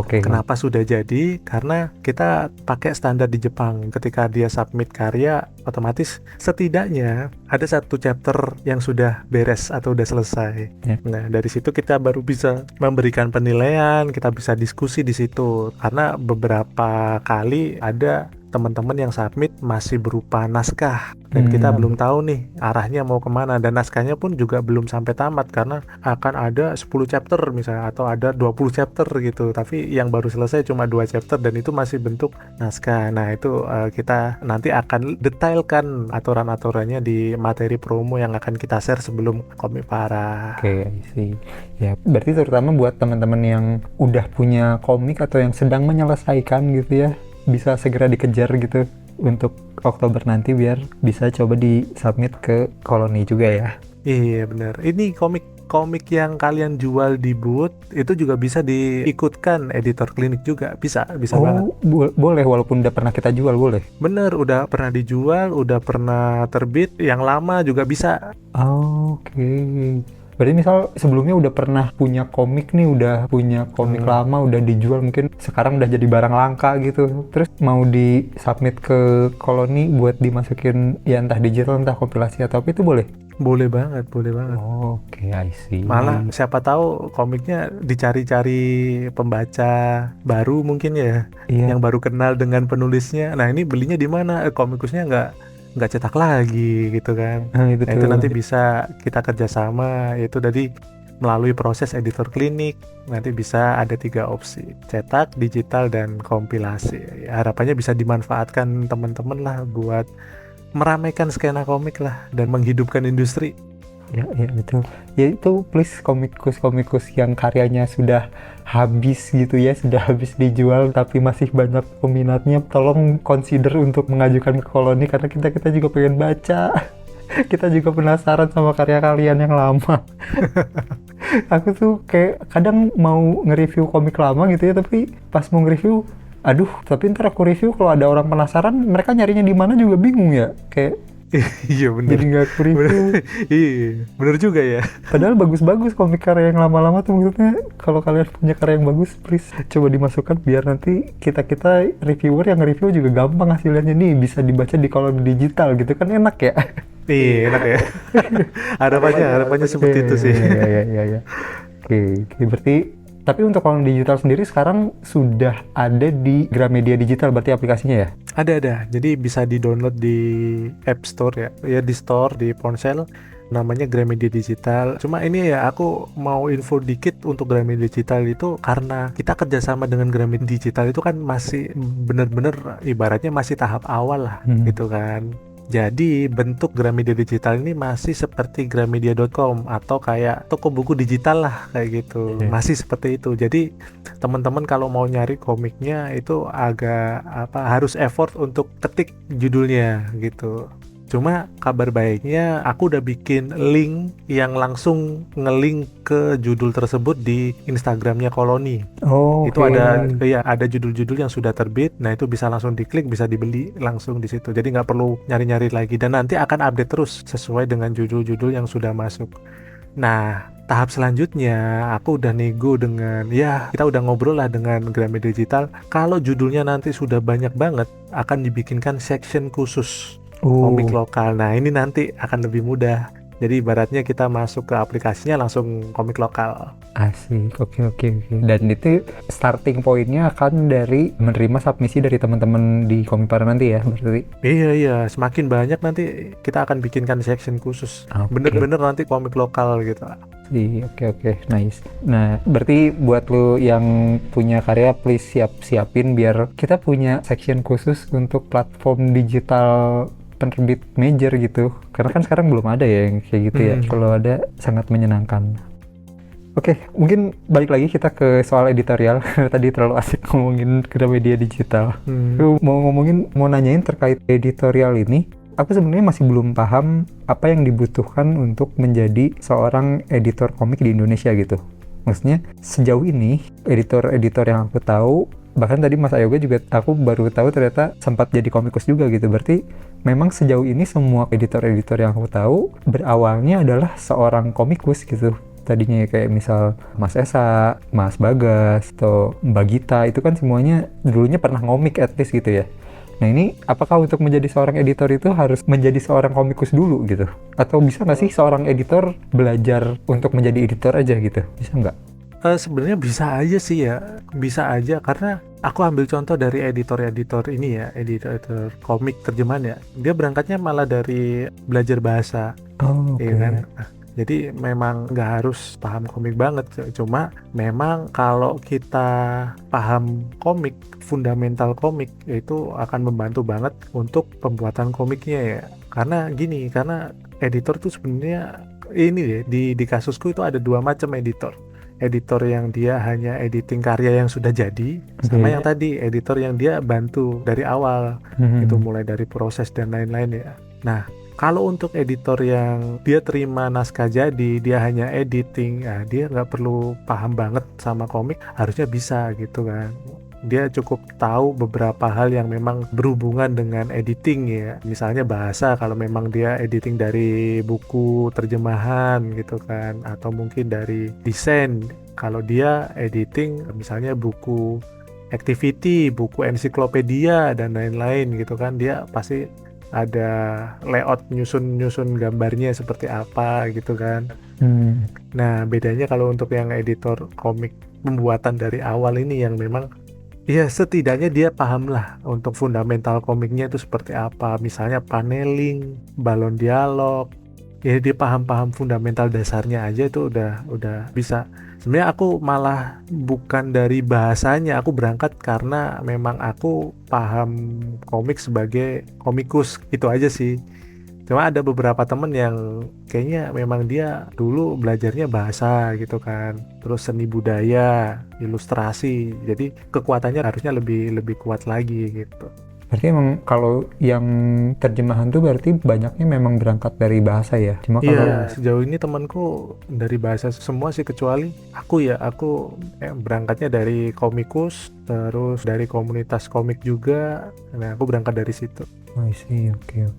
Kenapa sudah jadi? Karena kita pakai standar di Jepang. Ketika dia submit karya, otomatis setidaknya ada 1 chapter yang sudah beres atau udah selesai. Nah, dari situ kita baru bisa memberikan penilaian, kita bisa diskusi di situ. Karena beberapa kali ada teman-teman yang submit masih berupa naskah dan kita belum tahu nih arahnya mau kemana, dan naskahnya pun juga belum sampai tamat karena akan ada 10 chapter misalnya atau ada 20 chapter gitu, tapi yang baru selesai cuma 2 chapter dan itu masih bentuk naskah. Nah, itu kita nanti akan detailkan aturan-aturannya di materi promo yang akan kita share sebelum Komipara. I see. Ya, berarti terutama buat teman-teman yang udah punya komik atau yang sedang menyelesaikan gitu ya, bisa segera dikejar gitu untuk Oktober nanti biar bisa coba di submit ke Koloni juga ya. Iya benar. Ini komik yang kalian jual di booth itu juga bisa diikutkan editor klinik juga, bisa banget. Boleh, walaupun udah pernah kita jual boleh. Bener, udah pernah dijual, udah pernah terbit, yang lama juga bisa. Berarti misal sebelumnya udah pernah punya komik nih, udah punya komik lama, udah dijual, mungkin sekarang udah jadi barang langka gitu, terus mau di submit ke Koloni buat dimasukin ya entah digital entah kompilasi atau apa, itu boleh? Boleh banget. I see. Malah siapa tahu komiknya dicari-cari pembaca baru mungkin ya, yang baru kenal dengan penulisnya. Nah, ini belinya di mana? Komikusnya nggak cetak lagi gitu kan. Itu nanti bisa kita kerjasama, yaitu dari melalui proses editor klinik. Nanti bisa ada 3 opsi, cetak, digital, dan kompilasi. Harapannya bisa dimanfaatkan teman-teman lah buat meramaikan skena komik lah dan menghidupkan industri. Ya itu. Ya itu please komikus yang karyanya sudah habis gitu ya, sudah habis dijual tapi masih banyak peminatnya, tolong consider untuk mengajukan ke koloni karena kita juga pengen baca. Kita juga penasaran sama karya kalian yang lama. Aku tuh kayak kadang mau nge-review komik lama gitu ya, tapi pas mau nge-review, aduh, tapi ntar aku review kalau ada orang penasaran, mereka nyarinya di mana juga bingung ya. Kayak Iya bener. jadi nggak aku review. Iya, bener juga ya. Padahal bagus-bagus komik karya yang lama-lama tuh, maksudnya kalau kalian punya karya yang bagus, please coba dimasukkan biar nanti kita reviewer yang nge-review juga gampang hasilnya nih, bisa dibaca di kolom digital gitu kan, enak ya. Iya, enak ya. Harapannya seperti itu sih. Ya. Oke, berarti tapi untuk kolom digital sendiri sekarang sudah ada di Gramedia Digital berarti aplikasinya ya? Ada. Jadi bisa di-download di App Store ya. Ya di store di ponsel, namanya Gramedia Digital. Cuma ini ya aku mau info dikit untuk Gramedia Digital itu, karena kita kerjasama dengan Gramedia Digital itu kan masih bener-bener ibaratnya masih tahap awal lah gitu kan. Jadi bentuk Gramedia Digital ini masih seperti gramedia.com atau kayak toko buku digital lah kayak gitu. Masih seperti itu. Jadi teman-teman kalau mau nyari komiknya itu agak harus effort untuk ketik judulnya gitu. Cuma kabar baiknya aku udah bikin link yang langsung ngelink ke judul tersebut di Instagramnya Koloni. Oh, itu ada judul-judul yang sudah terbit. Nah itu bisa langsung diklik, bisa dibeli langsung di situ. Jadi nggak perlu nyari-nyari lagi, dan nanti akan update terus sesuai dengan judul-judul yang sudah masuk. Nah tahap selanjutnya aku udah nego dengan, ya kita udah ngobrol lah dengan Gramedia Digital. Kalau judulnya nanti sudah banyak banget, akan dibikinkan section khusus komik lokal. Nah ini nanti akan lebih mudah. Jadi ibaratnya kita masuk ke aplikasinya langsung komik lokal. Asik, oke. Dan itu starting pointnya akan dari menerima submisi dari teman-teman di Komipara nanti ya, berarti? Iya, semakin banyak nanti kita akan bikinkan section khusus. Bener-bener nanti komik lokal gitu. Oke, nice. Nah, berarti buat lo yang punya karya, please siapin biar kita punya section khusus untuk platform digital penerbit major gitu, karena kan sekarang belum ada ya yang kayak gitu ya. Kalau ada sangat menyenangkan. Oke, mungkin balik lagi kita ke soal editorial. Tadi terlalu asik ngomongin Gramedia Digital. Mau nanyain terkait editorial ini. Aku sebenarnya masih belum paham apa yang dibutuhkan untuk menjadi seorang editor komik di Indonesia gitu. Maksudnya sejauh ini editor-editor yang aku tahu, bahkan tadi Mas Ayoga juga aku baru tahu ternyata sempat jadi komikus juga gitu. Berarti memang sejauh ini semua editor-editor yang aku tahu berawalnya adalah seorang komikus gitu. Tadinya kayak misal Mas Esa, Mas Bagas, atau Mbak Gita, itu kan semuanya dulunya pernah ngomik at least gitu ya. Nah ini apakah untuk menjadi seorang editor itu harus menjadi seorang komikus dulu gitu? Atau bisa nggak sih seorang editor belajar untuk menjadi editor aja gitu? Bisa nggak? Sebenarnya bisa aja sih ya, bisa aja, karena aku ambil contoh dari editor-editor ini ya, editor komik terjemahan ya. Dia berangkatnya malah dari belajar bahasa, ya kan? Nah, jadi memang nggak harus paham komik banget, cuma memang kalau kita paham komik, fundamental komik, itu akan membantu banget untuk pembuatan komiknya ya. Karena editor tuh sebenarnya ini deh, di kasusku itu ada dua macam editor. Editor yang dia hanya editing karya yang sudah jadi, sama yang tadi editor yang dia bantu dari awal, itu mulai dari proses dan lain-lain ya. Nah kalau untuk editor yang dia terima naskah jadi, dia hanya editing, ya dia nggak perlu paham banget sama komik, harusnya bisa gitu kan. Dia cukup tahu beberapa hal yang memang berhubungan dengan editing ya. Misalnya bahasa, kalau memang dia editing dari buku terjemahan gitu kan, atau mungkin dari desain. Kalau dia editing misalnya buku activity, buku ensiklopedia dan lain-lain gitu kan, dia pasti ada layout nyusun gambarnya seperti apa gitu kan. Nah bedanya kalau untuk yang editor komik pembuatan dari awal ini yang memang ya setidaknya dia paham lah untuk fundamental komiknya itu seperti apa, misalnya paneling, balon dialog, ya dia paham fundamental dasarnya aja itu udah bisa. Sebenarnya aku malah bukan dari bahasanya, aku berangkat karena memang aku paham komik sebagai komikus, itu aja sih. Cuma ada beberapa temen yang kayaknya memang dia dulu belajarnya bahasa gitu kan, terus seni budaya, ilustrasi, jadi kekuatannya harusnya lebih lebih kuat lagi gitu. Berarti emang kalau yang terjemahan tuh berarti banyaknya memang berangkat dari bahasa ya. Cuma kalau Iya, sejauh ini temanku dari bahasa semua sih, kecuali aku berangkatnya dari komikus, terus dari komunitas komik juga. Nah, aku berangkat dari situ. oh, I see, oke.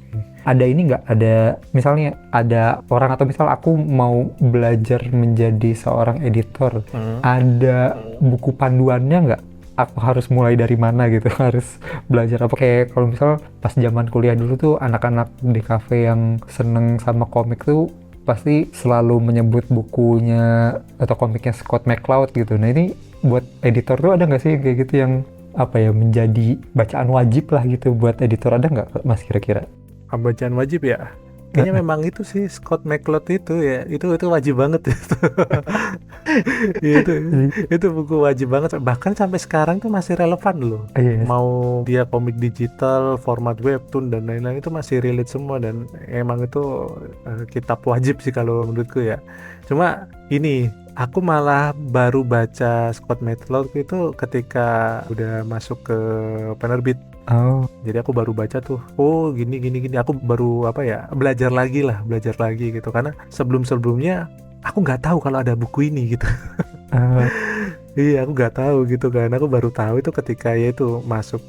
Ada ini nggak? Ada misalnya ada orang atau misal aku mau belajar menjadi seorang editor, ada buku panduannya nggak? Aku harus mulai dari mana gitu? Harus belajar apa? Kayak kalau misal pas zaman kuliah dulu tuh anak-anak di kafe yang seneng sama komik tuh pasti selalu menyebut bukunya atau komiknya Scott McCloud gitu. Nah ini buat editor tuh ada nggak sih kayak gitu yang apa ya menjadi bacaan wajib lah gitu buat editor, ada nggak Mas kira-kira? Bacaan wajib ya? Kayaknya memang itu sih Scott McCloud itu ya, itu wajib banget itu. Iya, itu buku wajib banget, bahkan sampai sekarang tuh masih relevan loh. Iya. Mau dia komik digital, format webtoon dan lain-lain itu masih relate semua, dan emang itu kitab wajib sih kalau menurutku ya. Cuma ini aku malah baru baca Scott McCloud itu ketika udah masuk ke penerbit. Oh, Jadi aku baru baca tuh, oh gini. Aku baru belajar lagi gitu. Karena sebelumnya aku nggak tahu kalau ada buku ini gitu. eh, Iya, aku nggak tahu gitu kan. Aku baru tahu itu ketika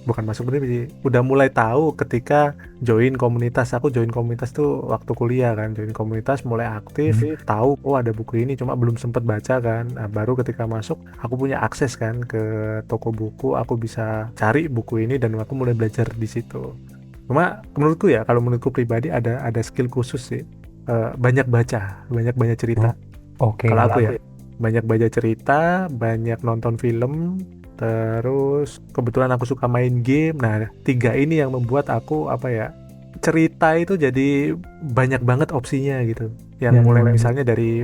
bukan masuk bener sih. Udah mulai tahu ketika join komunitas. Aku join komunitas tuh waktu kuliah kan. Join komunitas mulai aktif, tahu oh ada buku ini, cuma belum sempet baca kan. Nah, baru ketika masuk aku punya akses kan ke toko buku, aku bisa cari buku ini dan aku mulai belajar di situ. Cuma kalau menurutku pribadi ada skill khusus sih. Banyak baca cerita. oke. Kalau aku ya, banyak baca cerita, banyak nonton film, terus kebetulan aku suka main game. Nah, 3 ini yang membuat aku cerita itu jadi banyak banget opsinya gitu. Yang mulai misalnya dari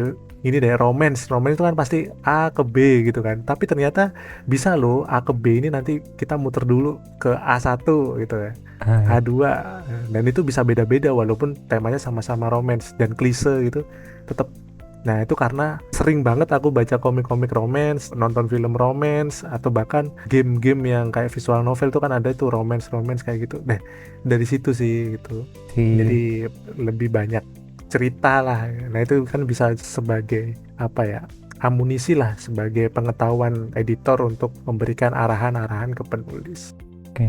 romance itu kan pasti A ke B gitu kan. Tapi ternyata bisa loh A ke B ini nanti kita muter dulu ke A1 gitu ya. A2, dan itu bisa beda-beda walaupun temanya sama-sama romance dan klise gitu, tetap. Nah, itu karena sering banget aku baca komik-komik romance, nonton film romance, atau bahkan game-game yang kayak visual novel itu kan ada tuh romance kayak gitu. Nah, dari situ sih gitu. Jadi lebih banyak cerita lah. Nah, itu kan bisa sebagai amunisi lah, sebagai pengetahuan editor untuk memberikan arahan-arahan ke penulis. Oke,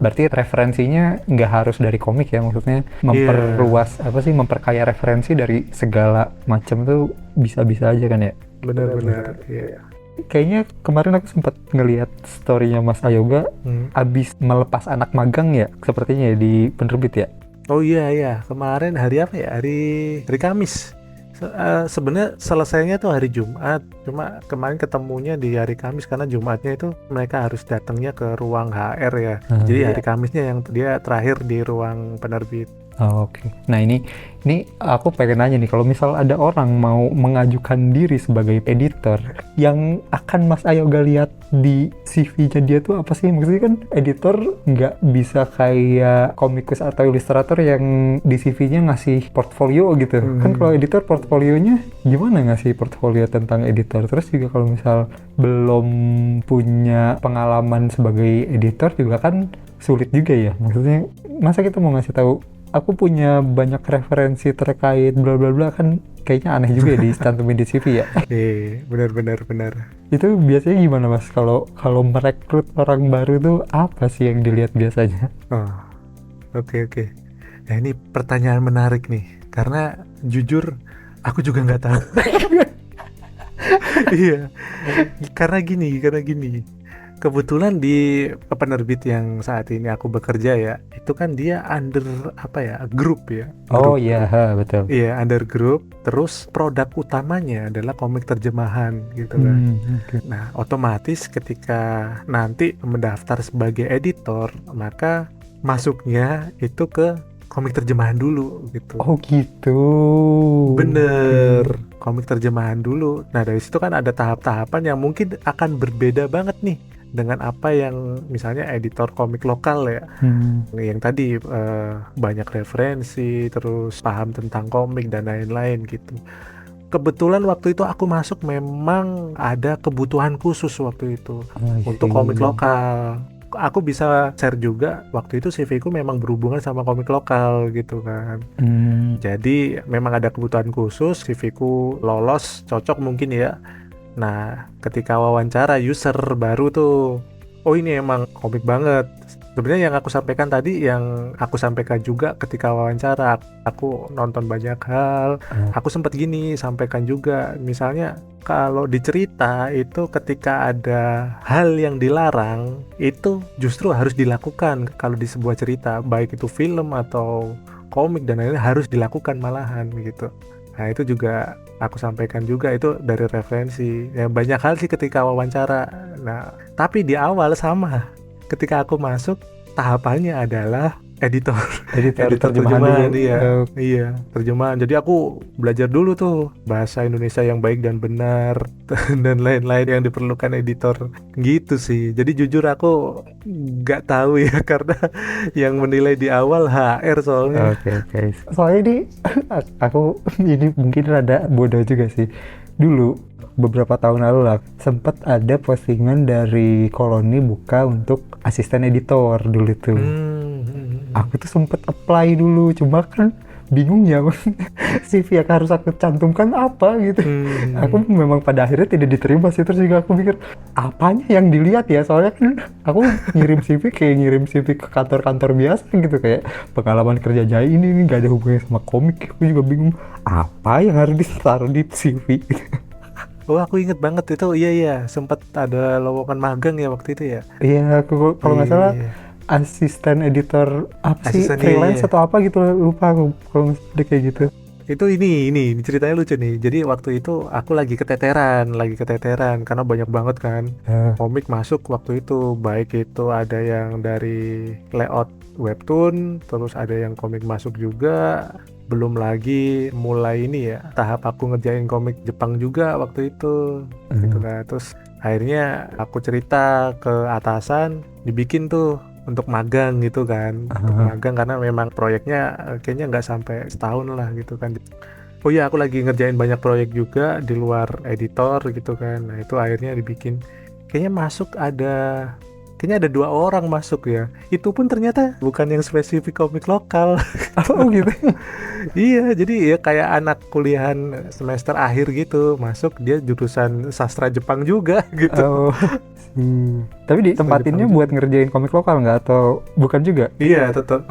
berarti referensinya nggak harus dari komik ya, maksudnya memperluas memperkaya referensi dari segala macam tuh bisa-bisa aja kan ya? Benar-benar, iya. Kayaknya kemarin aku sempat ngelihat story-nya Mas Ayoga abis melepas anak magang ya, sepertinya ya, di penerbit ya? Oh iya, kemarin hari apa ya? Hari Kamis. Sebenarnya selesainya tuh hari Jumat, cuma kemarin ketemunya di hari Kamis karena Jumatnya itu mereka harus datangnya ke ruang HR ya. Jadi hari Kamisnya yang dia terakhir di ruang penerbit. Oh, oke. Nah ini aku pengen nanya nih, kalau misal ada orang mau mengajukan diri sebagai editor, yang akan Mas Ayoga lihat di CV-nya dia tuh apa sih? Maksudnya kan editor nggak bisa kayak komikus atau ilustrator yang di CV-nya ngasih portfolio gitu. Kan kalau editor portfolionya gimana ngasih portfolio tentang editor? Terus juga kalau misal belum punya pengalaman sebagai editor juga kan sulit juga ya. Maksudnya masa kita mau ngasih tahu aku punya banyak referensi terkait bla bla bla, kan kayaknya aneh juga ya dicantumin di CV ya. Benar. Itu biasanya gimana Mas kalau merekrut orang baru tuh apa sih yang dilihat biasanya? Oh, oke. Nah, ini pertanyaan menarik nih, karena jujur aku juga nggak tahu. Iya, karena gini. Kebetulan di penerbit yang saat ini aku bekerja ya, itu kan dia under grup ya. Oh iya, betul. Iya, under grup. Terus produk utamanya adalah komik terjemahan gitu kan. Okay. Nah, otomatis ketika nanti mendaftar sebagai editor, maka masuknya itu ke komik terjemahan dulu gitu. Oh gitu. Bener, komik terjemahan dulu. Nah, dari situ kan ada tahap-tahapan yang mungkin akan berbeda banget nih dengan apa yang misalnya editor komik lokal ya, yang tadi banyak referensi, terus paham tentang komik dan lain-lain gitu. Kebetulan waktu itu aku masuk memang ada kebutuhan khusus waktu itu untuk komik lokal. Aku bisa share juga waktu itu CV ku memang berhubungan sama komik lokal gitu kan. Jadi memang ada kebutuhan khusus, CV ku lolos, cocok mungkin ya. Nah, ketika wawancara user baru tuh, oh ini emang komik banget. Sebenarnya yang aku sampaikan tadi, yang aku sampaikan juga ketika wawancara, aku nonton banyak hal, aku sempat gini sampaikan juga, misalnya kalau dicerita itu ketika ada hal yang dilarang, itu justru harus dilakukan kalau di sebuah cerita, baik itu film atau komik dan lain-lain harus dilakukan malahan gitu. Nah itu juga aku sampaikan juga, itu dari referensi. Ya banyak hal sih ketika wawancara. Nah tapi di awal sama, ketika aku masuk tahapannya adalah editor terjemahan dulu. iya terjemahan. Jadi aku belajar dulu tuh bahasa Indonesia yang baik dan benar dan lain-lain yang diperlukan editor gitu sih. Jadi jujur aku nggak tahu ya karena yang menilai di awal HR soalnya. Oke. Soalnya ini aku ini mungkin rada bodoh juga sih. Dulu beberapa tahun lalu lah sempat ada postingan dari Koloni buka untuk asisten editor dulu tuh. Aku tuh sempat apply dulu, cuma kan bingung ya CV yang harus aku cantumkan apa gitu. Aku memang pada akhirnya tidak diterima sih, terus juga aku pikir apanya yang dilihat ya, soalnya kan aku ngirim CV kayak ngirim CV ke kantor-kantor biasa gitu, kayak pengalaman kerja jaya ini nggak ada hubungannya sama komik. Aku juga bingung apa yang harus ditaruh di CV. Oh aku inget banget itu, iya sempat ada lowongan magang ya waktu itu ya. Iya, aku kalau nggak salah asisten editor apa sih, freelance atau apa gitu, lupa aku kalau nggak kayak gitu. Itu ini ceritanya lucu nih. Jadi waktu itu aku lagi keteteran karena banyak banget kan komik masuk waktu itu, baik itu ada yang dari layout webtoon, terus ada yang komik masuk juga. Belum lagi mulai ini ya, tahap aku ngerjain komik Jepang juga waktu itu gitu kan. Terus akhirnya aku cerita ke atasan, dibikin tuh untuk magang gitu kan, untuk magang karena memang proyeknya kayaknya nggak sampai setahun lah gitu kan. Oh iya, aku lagi ngerjain banyak proyek juga di luar editor gitu kan. Nah itu akhirnya dibikin, kayaknya ada 2 orang masuk ya. Itu pun ternyata bukan yang spesifik komik lokal. Oh gitu. Iya, jadi ya kayak anak kuliahan semester akhir gitu masuk, dia jurusan sastra Jepang juga gitu. Tapi ditempatinnya buat ngerjain komik lokal nggak, atau bukan juga? Iya, tetap.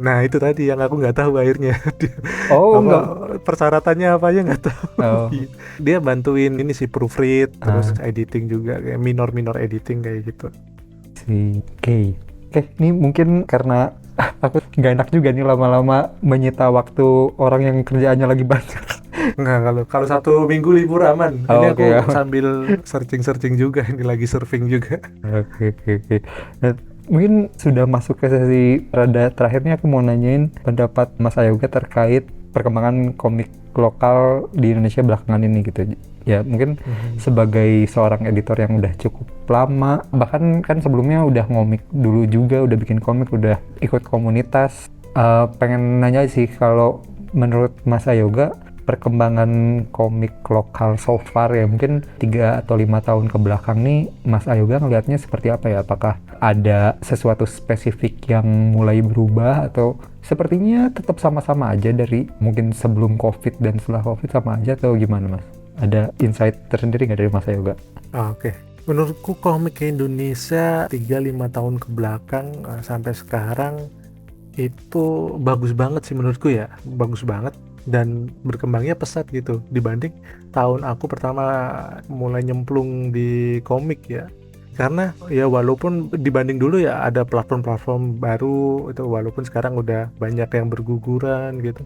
Nah itu tadi yang aku nggak tahu akhirnya. Enggak. Persyaratannya apa aja nggak tahu. Dia bantuin ini sih proofread, terus editing juga, kayak minor editing kayak gitu. Oke, ini mungkin karena aku nggak enak juga nih lama-lama menyita waktu orang yang kerjaannya lagi banyak. Nggak, kalau 1 minggu libur aman. Ini aku sambil searching juga, ini lagi surfing juga. Oke. Nah, mungkin sudah masuk ke sesi rada terakhirnya, aku mau nanyain pendapat Mas Ayoga terkait perkembangan komik lokal di Indonesia belakangan ini gitu. Ya mungkin sebagai seorang editor yang udah cukup lama, bahkan kan sebelumnya udah ngomik dulu juga, udah bikin komik, udah ikut komunitas. Pengen nanya sih, kalau menurut Mas Ayoga perkembangan komik lokal so far ya, mungkin 3 atau 5 tahun ke belakang nih, Mas Ayoga ngelihatnya seperti apa ya? Apakah ada sesuatu spesifik yang mulai berubah, atau sepertinya tetap sama-sama aja dari mungkin sebelum COVID dan setelah COVID sama aja, atau gimana Mas? Ada insight tersendiri nggak dari Mas Ayoga? Oke. Menurutku komik Indonesia 3-5 tahun ke belakang sampai sekarang itu bagus banget sih menurutku ya, bagus banget dan berkembangnya pesat gitu dibanding tahun aku pertama mulai nyemplung di komik ya. Karena ya walaupun dibanding dulu ya ada platform-platform baru itu, walaupun sekarang udah banyak yang berguguran gitu,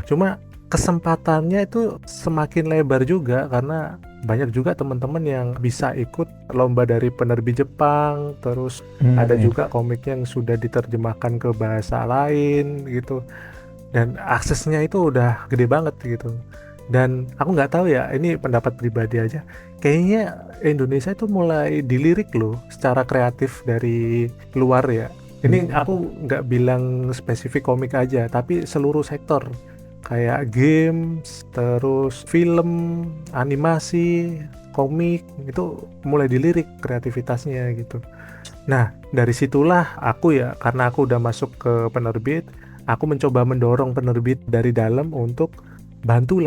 cuma kesempatannya itu semakin lebar juga karena banyak juga teman-teman yang bisa ikut lomba dari penerbit Jepang, terus ada juga komiknya yang sudah diterjemahkan ke bahasa lain gitu, dan aksesnya itu udah gede banget gitu. Dan aku nggak tahu ya, ini pendapat pribadi aja, kayaknya Indonesia itu mulai dilirik loh secara kreatif dari luar ya. Ini aku nggak bilang spesifik komik aja, tapi seluruh sektor. Kayak games, terus film, animasi, komik, itu mulai dilirik kreativitasnya gitu. Nah, dari situlah aku ya, karena aku udah masuk ke penerbit, aku mencoba mendorong penerbit dari dalam untuk bantu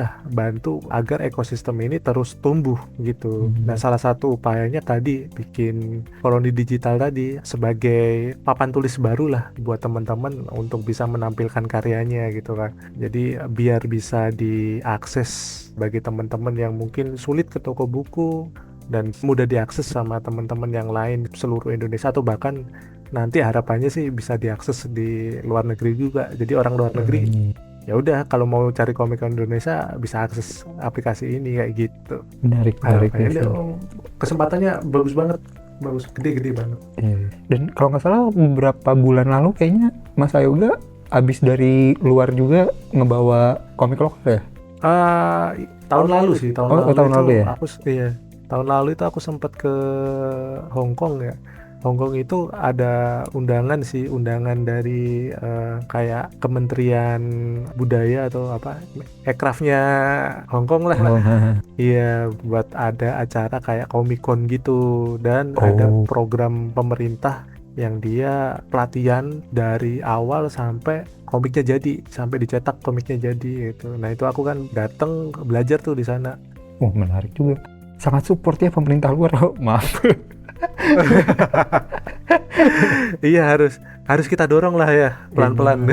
agar ekosistem ini terus tumbuh gitu. Nah, salah satu upayanya tadi bikin koloni digital tadi sebagai papan tulis baru lah buat teman-teman untuk bisa menampilkan karyanya gitu kan. Jadi biar bisa diakses bagi teman-teman yang mungkin sulit ke toko buku dan mudah diakses sama teman-teman yang lain seluruh Indonesia, atau bahkan nanti harapannya sih bisa diakses di luar negeri juga. Jadi orang luar negeri ya udah kalau mau cari komik Indonesia bisa akses aplikasi ini kayak gitu. Menarik ya sih. Kesempatannya bagus banget, gede banget. Iya. Dan kalau nggak salah beberapa bulan lalu kayaknya Mas Ayoga abis dari luar juga ngebawa komik lokal ya? Tahun lalu sih, tahun lalu ya? Tahun lalu itu aku sempat ke Hong Kong ya. Hong Kong itu ada undangan dari kayak Kementerian Budaya atau apa, Ekrafnya Hong Kong lah. Iya, buat ada acara kayak Comic-Con gitu, dan ada program pemerintah yang dia pelatihan dari awal sampai komiknya jadi, sampai dicetak komiknya jadi gitu. Nah, itu aku kan datang belajar tuh di sana. Menarik juga. Sangat support ya pemerintah luar. Maaf. Iya, harus kita dorong lah ya, pelan-pelan.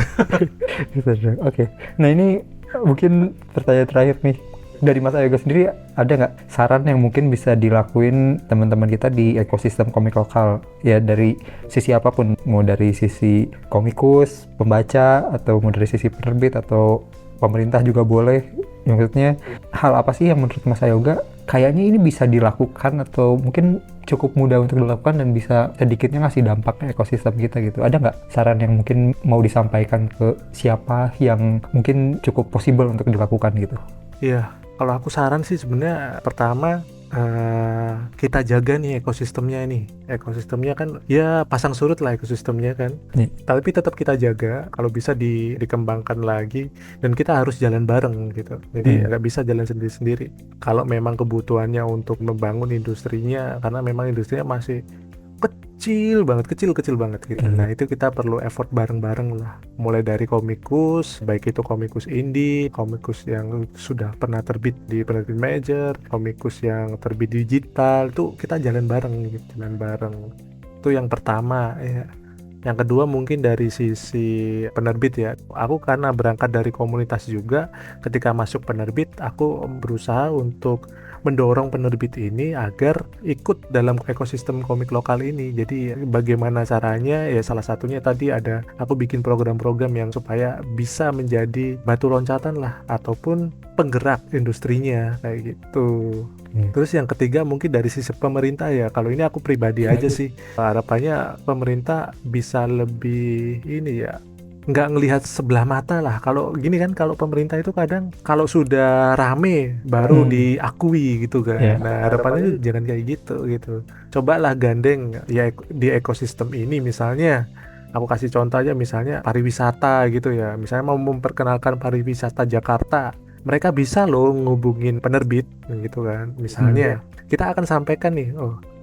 Oke. Nah, ini mungkin pertanyaan terakhir nih. Dari Mas Ayoga sendiri, ada nggak saran yang mungkin bisa dilakuin teman-teman kita di ekosistem komik lokal? Ya dari sisi apapun, mau dari sisi komikus, pembaca, atau mau dari sisi penerbit atau pemerintah juga boleh. Ya, maksudnya hal apa sih yang menurut Mas Ayoga kayaknya ini bisa dilakukan atau mungkin cukup mudah untuk dilakukan dan bisa sedikitnya ngasih dampak ke ekosistem kita gitu? Ada nggak saran yang mungkin mau disampaikan ke siapa yang mungkin cukup possible untuk dilakukan gitu? Iya, kalau aku saran sih sebenarnya pertama kita jaga nih ekosistemnya ini. Ekosistemnya kan ya pasang surut lah ekosistemnya kan. Tapi tetap kita jaga, kalau bisa dikembangkan lagi, dan kita harus jalan bareng gitu. Jadi nggak bisa jalan sendiri-sendiri. Kalau memang kebutuhannya untuk membangun industrinya, karena memang industrinya masih kecil banget gitu. Nah, itu kita perlu effort bareng-bareng lah. Mulai dari komikus, baik itu komikus indie, komikus yang sudah pernah terbit di penerbit major, komikus yang terbit digital, itu kita jalan bareng gitu, Itu yang pertama ya. Yang kedua mungkin dari sisi penerbit ya. Aku karena berangkat dari komunitas juga, ketika masuk penerbit aku berusaha untuk mendorong penerbit ini agar ikut dalam ekosistem komik lokal ini. Jadi bagaimana caranya? Ya salah satunya tadi ada aku bikin program-program yang supaya bisa menjadi batu loncatan lah, ataupun penggerak industrinya kayak gitu. Terus yang ketiga mungkin dari sisi pemerintah ya. Kalau ini aku pribadi aja sih, harapannya pemerintah bisa lebih ini ya, nggak ngelihat sebelah mata lah. Kalau gini kan, kalau pemerintah itu kadang kalau sudah rame baru diakui gitu kan. Nah, harapannya jangan kayak gitu. Cobalah gandeng ya di ekosistem ini. Misalnya aku kasih contoh aja, misalnya pariwisata gitu ya. Misalnya mau memperkenalkan pariwisata Jakarta, mereka bisa loh ngubungin penerbit gitu kan. Misalnya kita akan sampaikan nih,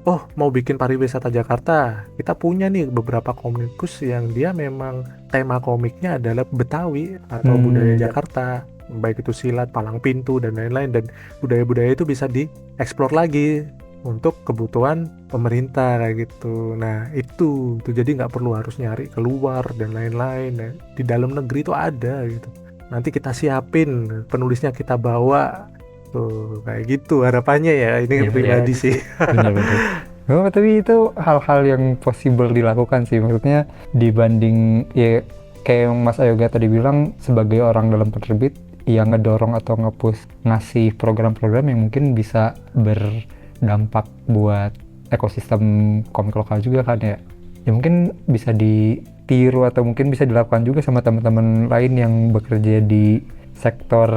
oh mau bikin pariwisata Jakarta, kita punya nih beberapa komikus yang dia memang tema komiknya adalah Betawi atau budaya Jakarta, baik itu silat, palang pintu dan lain-lain, dan budaya-budaya itu bisa dieksplor lagi untuk kebutuhan pemerintah kayak gitu. Nah itu jadi nggak perlu harus nyari keluar dan lain-lain. Nah, di dalam negeri itu ada gitu. Nanti kita siapin, penulisnya kita bawa tuh, kayak gitu harapannya ya. Ini pribadi sih. Benar. Tapi itu hal-hal yang possible dilakukan sih. Maksudnya dibanding ya kayak Mas Ayoga tadi bilang, sebagai orang dalam penerbit yang ngedorong atau nge-push ngasih program-program yang mungkin bisa berdampak buat ekosistem komik lokal juga kan ya. Ya mungkin bisa ditiru atau mungkin bisa dilakukan juga sama teman-teman lain yang bekerja di sektor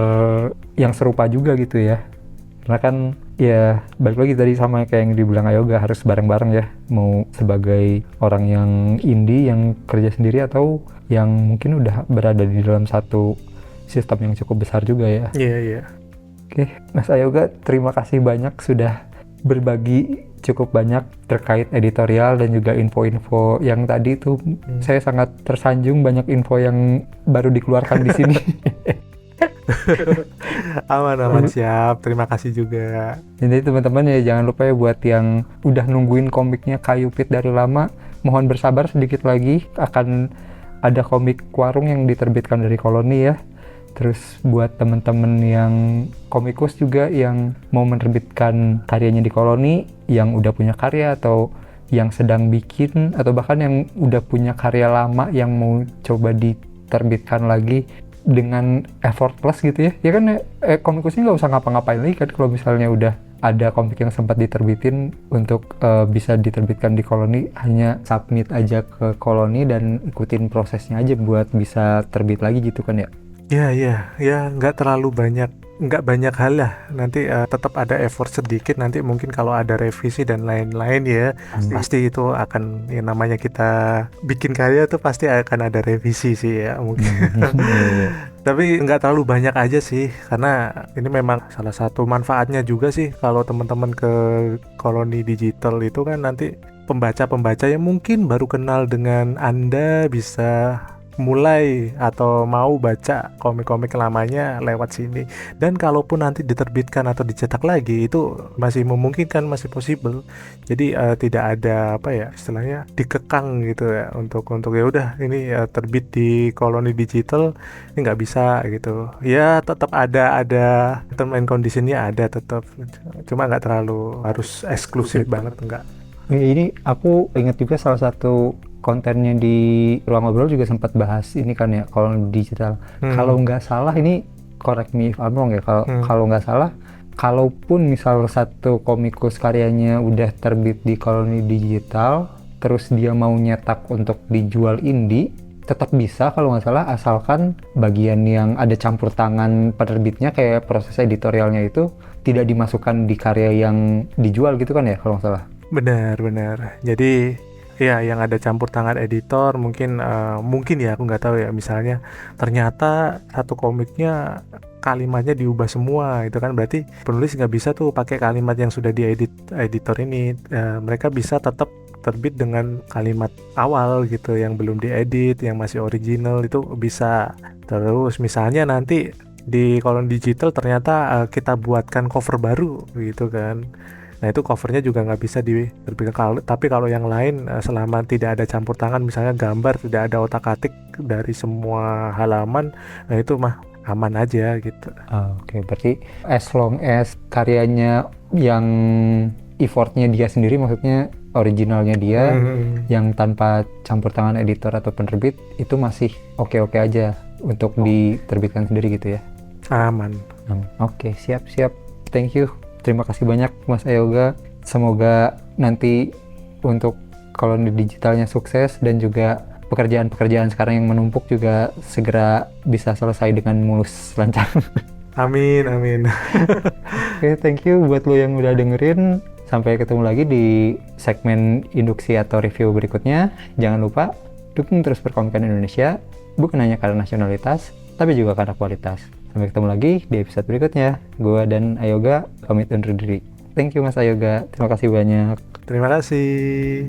yang serupa juga gitu ya. Karena kan ya balik lagi tadi sama kayak yang dibilang Ayoga, harus bareng-bareng ya, mau sebagai orang yang indie yang kerja sendiri atau yang mungkin udah berada di dalam satu sistem yang cukup besar juga ya. Iya. Oke, Mas Ayoga, terima kasih banyak sudah berbagi cukup banyak terkait editorial dan juga info-info yang tadi tuh. Saya sangat tersanjung banyak info yang baru dikeluarkan di sini. Aman, siap. Terima kasih juga. Jadi teman-teman ya jangan lupa ya, buat yang udah nungguin komiknya Kayu Pit dari lama, mohon bersabar sedikit lagi, akan ada komik Warung yang diterbitkan dari Koloni ya. Terus buat teman-teman yang komikus juga yang mau menerbitkan karyanya di Koloni, yang udah punya karya atau yang sedang bikin, atau bahkan yang udah punya karya lama yang mau coba diterbitkan lagi dengan effortless gitu ya kan, komikusnya nggak usah ngapa-ngapain lagi kan kalau misalnya udah ada komik yang sempat diterbitin untuk bisa diterbitkan di Koloni, hanya submit aja ke Koloni dan ikutin prosesnya aja buat bisa terbit lagi gitu kan ya. Ya, nggak banyak hal lah. Nanti tetap ada effort sedikit. Nanti mungkin kalau ada revisi dan lain-lain ya, pasti itu akan, yang namanya kita bikin karya tuh pasti akan ada revisi sih ya mungkin. Tapi nggak terlalu banyak aja sih, karena ini memang salah satu manfaatnya juga sih kalau teman-teman ke Koloni Digital itu kan, nanti pembaca-pembaca yang mungkin baru kenal dengan Anda bisa mulai atau mau baca komik-komik lamanya lewat sini. Dan kalaupun nanti diterbitkan atau dicetak lagi, itu masih memungkinkan, masih possible. Jadi tidak ada istilahnya dikekang gitu ya, untuk ya udah ini terbit di Koloni Digital ini nggak bisa gitu ya. Tetap ada term and conditionnya, ada tetap, cuma nggak terlalu harus eksklusif banget, enggak. Ini aku ingat juga salah satu kontennya di Ruang Ngobrol juga sempat bahas ini kan ya, kalau digital. Kalau nggak salah, ini correct me if I'm wrong ya, kalau nggak salah, kalaupun misal satu komikus karyanya udah terbit di Koloni Digital, terus dia mau nyetak untuk dijual indie, tetap bisa kalau nggak salah, asalkan bagian yang ada campur tangan penerbitnya kayak proses editorialnya itu tidak dimasukkan di karya yang dijual gitu kan ya, kalau nggak salah. Benar. Jadi ya, yang ada campur tangan editor mungkin ya, aku nggak tahu ya, misalnya ternyata satu komiknya kalimatnya diubah semua, itu kan berarti penulis nggak bisa tuh pakai kalimat yang sudah diedit editor ini. Mereka bisa tetap terbit dengan kalimat awal gitu, yang belum diedit, yang masih original, itu bisa. Terus misalnya nanti di Koloni Digital ternyata kita buatkan cover baru gitu kan. Nah, itu covernya juga nggak bisa diterbitkan. Tapi kalau yang lain, selama tidak ada campur tangan, misalnya gambar tidak ada otak-atik dari semua halaman, nah itu mah aman aja gitu. Oke, berarti as long as karyanya yang effortnya dia sendiri, maksudnya originalnya dia, yang tanpa campur tangan editor atau penerbit, itu masih oke-oke aja untuk diterbitkan sendiri gitu ya? Aman. Oke, siap. Thank you. Terima kasih banyak Mas Ayoga. Semoga nanti untuk Koloni Digitalnya sukses, dan juga pekerjaan-pekerjaan sekarang yang menumpuk juga segera bisa selesai dengan mulus lancar. Amin. Oke, thank you buat lo yang udah dengerin. Sampai ketemu lagi di segmen induksi atau review berikutnya. Jangan lupa dukung terus perkomikan Indonesia, bukan hanya karena nasionalitas, tapi juga karena kualitas. Sampai ketemu lagi di episode berikutnya. Gua dan Ayoga pamit undur diri. Thank you Mas Ayoga. Terima kasih banyak. Terima kasih.